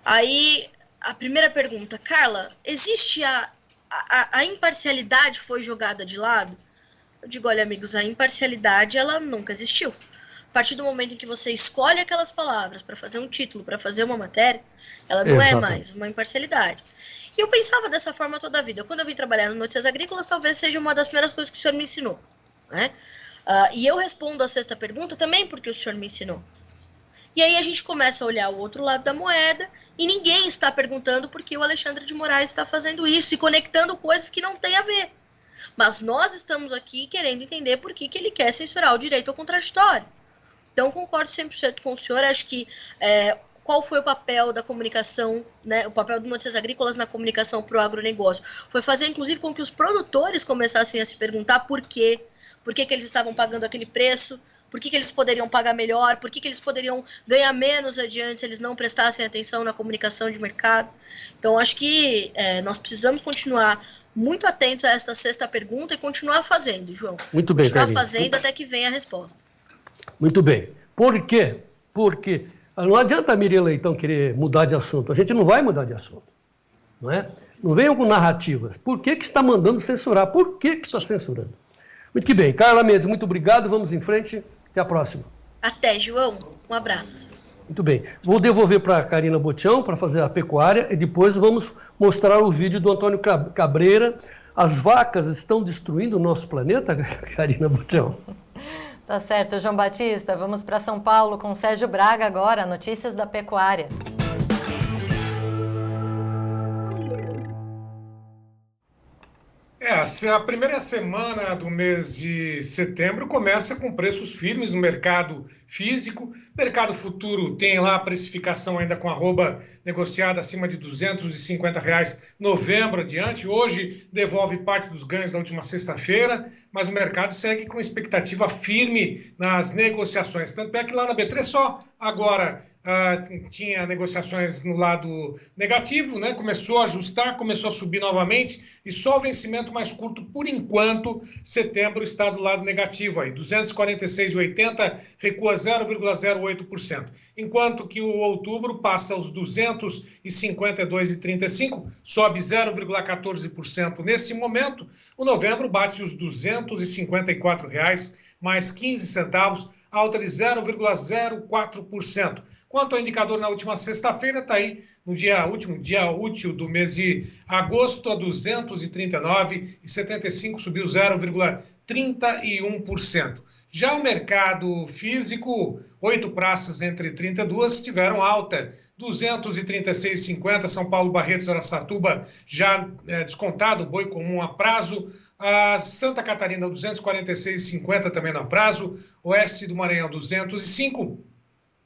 Aí, a primeira pergunta, Carla, existe a imparcialidade foi jogada de lado? Eu digo, olha, amigos, a imparcialidade, ela nunca existiu. A partir do momento em que você escolhe aquelas palavras para fazer um título, para fazer uma matéria, ela não é mais uma imparcialidade. E eu pensava dessa forma toda a vida. Quando eu vim trabalhar no Notícias Agrícolas, talvez seja uma das primeiras coisas que o senhor me ensinou, né? E eu respondo a sexta pergunta também porque o senhor me ensinou. E aí a gente começa a olhar o outro lado da moeda e ninguém está perguntando por que o Alexandre de Moraes está fazendo isso e conectando coisas que não têm a ver. Mas nós estamos aqui querendo entender por que ele quer censurar o direito ao contraditório. Então, concordo 100% com o senhor. Acho que qual foi o papel da comunicação, né, o papel do Notícias Agrícolas na comunicação para o agronegócio? Foi fazer, inclusive, com que os produtores começassem a se perguntar por quê que eles estavam pagando aquele preço, por que eles poderiam pagar melhor, por que eles poderiam ganhar menos adiante se eles não prestassem atenção na comunicação de mercado. Então, acho que nós precisamos continuar muito atentos a esta sexta pergunta e continuar fazendo, João.
Muito bem,
continuar
Carlinhos.
fazendo até que venha a resposta.
Muito bem. Por quê? Porque não adianta a Miriam Leitão querer mudar de assunto. A gente não vai mudar de assunto. Não é? Não venham com narrativas. Por que está mandando censurar? Por que está censurando? Muito que bem. Carla Mendes, muito obrigado. Vamos em frente. Até a próxima.
Até, João. Um abraço.
Muito bem. Vou devolver para a Karina Botião para fazer a pecuária e depois vamos mostrar o vídeo do Antônio Cabreira. As vacas estão destruindo o nosso planeta, Karina Botião?
Tá certo, João Batista. Vamos para São Paulo com Sérgio Braga agora, notícias da pecuária.
A primeira semana do mês de setembro começa com preços firmes no mercado físico. Mercado futuro tem lá a precificação ainda com arroba negociada acima de R$ 250 novembro adiante. Hoje devolve parte dos ganhos da última sexta-feira, mas o mercado segue com expectativa firme nas negociações. Tanto é que lá na B3 só agora tinha negociações no lado negativo, né? Começou a ajustar, começou a subir novamente e só o vencimento mais curto, por enquanto, setembro está do lado negativo aí, 246,80, recua 0,08%, enquanto que o outubro passa aos 252,35, sobe 0,14% neste momento, o novembro bate os R$ 254 mais 15 centavos, alta de 0,04%. Quanto ao indicador na última sexta-feira, está aí no último dia útil do mês de agosto, a 239,75, subiu 0,31%. Já o mercado físico, 8 praças entre 32 tiveram alta, 236,50, São Paulo, Barretos, Araçatuba já descontado, boi comum a prazo, a Santa Catarina 246,50 também no prazo, Oeste do Maranhão 205,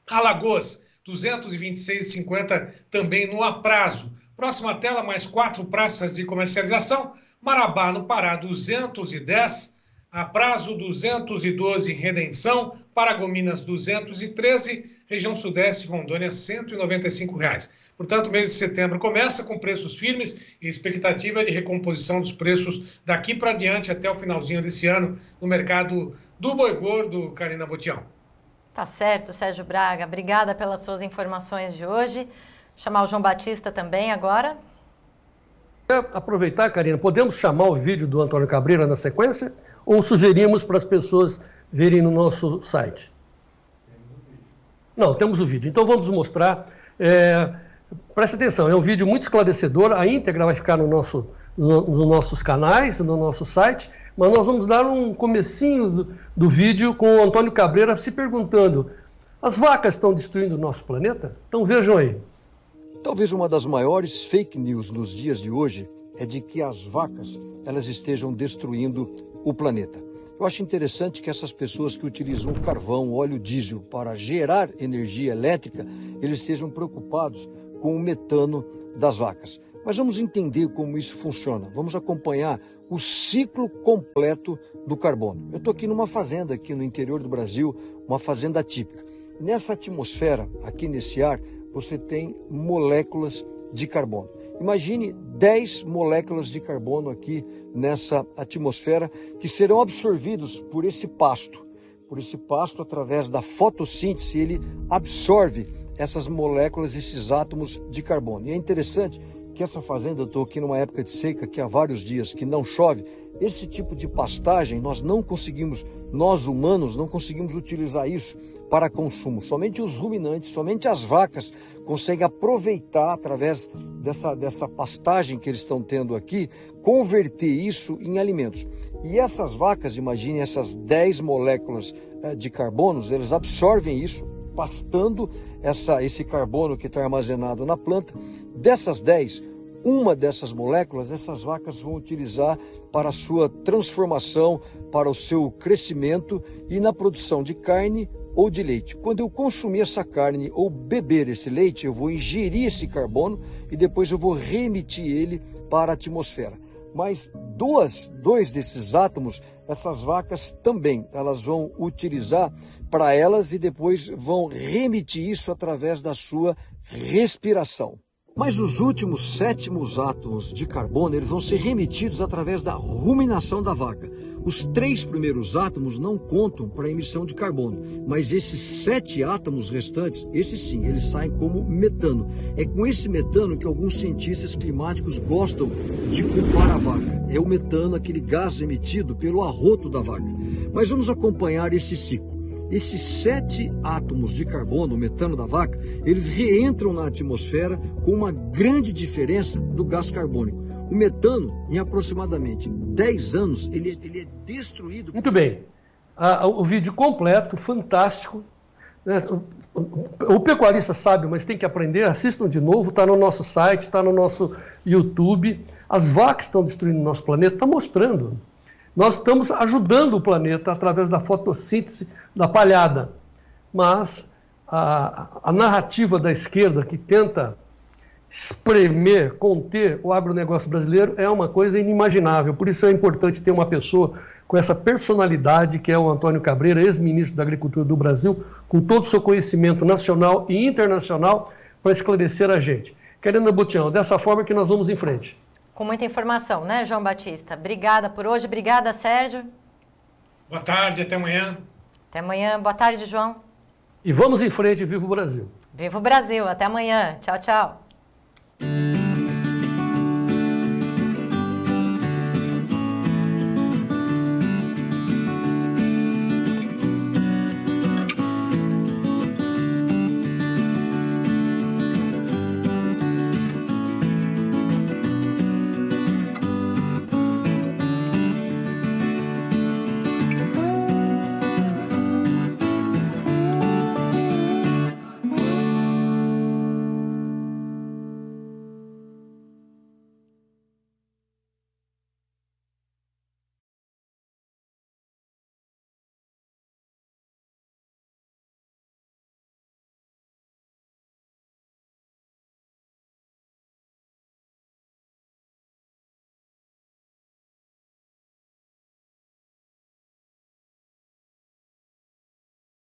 Alagoas 226,50 também no aprazo. Próxima tela, mais 4 praças de comercialização, Marabá no Pará 210, a prazo 212 Redenção, Paragominas 213, região sudeste Rondônia R$ 195. Portanto, o mês de setembro começa com preços firmes e expectativa de recomposição dos preços daqui para diante até o finalzinho desse ano no mercado do boi gordo, Karina Botião.
Tá certo, Sérgio Braga. Obrigada pelas suas informações de hoje. Chamar o João Batista também agora.
Aproveitar, Karina, podemos chamar o vídeo do Antônio Cabreira na sequência? Ou sugerimos para as pessoas verem no nosso site? Não, temos o vídeo. Então vamos mostrar. Preste atenção, é um vídeo muito esclarecedor. A íntegra vai ficar nos nossos canais, no nosso site. Mas nós vamos dar um comecinho do vídeo com o Antônio Cabreira se perguntando: as vacas estão destruindo o nosso planeta? Então vejam aí.
Talvez uma das maiores fake news nos dias de hoje é de que as vacas elas estejam destruindo o planeta. Eu acho interessante que essas pessoas que utilizam carvão, óleo diesel para gerar energia elétrica, eles estejam preocupados com o metano das vacas. Mas vamos entender como isso funciona. Vamos acompanhar o ciclo completo do carbono. Eu estou aqui numa fazenda, aqui no interior do Brasil, uma fazenda típica. Nessa atmosfera, aqui nesse ar, você tem moléculas de carbono. Imagine 10 moléculas de carbono aqui nessa atmosfera que serão absorvidos por esse pasto. Por esse pasto, através da fotossíntese, ele absorve essas moléculas, esses átomos de carbono. E é interessante que essa fazenda, eu estou aqui numa época de seca, que há vários dias que não chove, esse tipo de pastagem nós humanos não conseguimos utilizar isso para consumo. Somente os ruminantes, somente as vacas conseguem aproveitar através dessa pastagem que eles estão tendo aqui, converter isso em alimentos. E essas vacas, imaginem essas 10 moléculas de carbono, eles absorvem isso, pastando esse carbono que está armazenado na planta. Dessas 10, uma dessas moléculas, essas vacas vão utilizar para a sua transformação, para o seu crescimento e na produção de carne ou de leite. Quando eu consumir essa carne ou beber esse leite, eu vou ingerir esse carbono e depois eu vou reemitir ele para a atmosfera. Mas dois desses átomos, essas vacas também, elas vão utilizar para elas e depois vão reemitir isso através da sua respiração. Mas os últimos 7 átomos de carbono, eles vão ser remetidos através da ruminação da vaca. Os 3 primeiros átomos não contam para a emissão de carbono, mas esses 7 átomos restantes, esses sim, eles saem como metano. É com esse metano que alguns cientistas climáticos gostam de culpar a vaca. É o metano, aquele gás emitido pelo arroto da vaca. Mas vamos acompanhar esse ciclo. Esses 7 átomos de carbono, o metano da vaca, eles reentram na atmosfera com uma grande diferença do gás carbônico. O metano, em aproximadamente 10 anos, ele é destruído.
Muito bem. O vídeo completo, fantástico. O pecuarista sabe, mas tem que aprender. Assistam de novo, está no nosso site, está no nosso YouTube. As vacas estão destruindo o nosso planeta, está mostrando. Nós estamos ajudando o planeta através da fotossíntese da palhada. Mas a narrativa da esquerda que tenta espremer, conter o agronegócio brasileiro é uma coisa inimaginável. Por isso é importante ter uma pessoa com essa personalidade, que é o Antônio Cabreira, ex-ministro da Agricultura do Brasil, com todo o seu conhecimento nacional e internacional para esclarecer a gente. Karina Botião, dessa forma que nós vamos em frente.
Com muita informação, né, João Batista? Obrigada por hoje. Obrigada, Sérgio.
Boa tarde, até amanhã.
Até amanhã. Boa tarde, João.
E vamos em frente, viva o Brasil.
Viva o Brasil. Até amanhã. Tchau, tchau.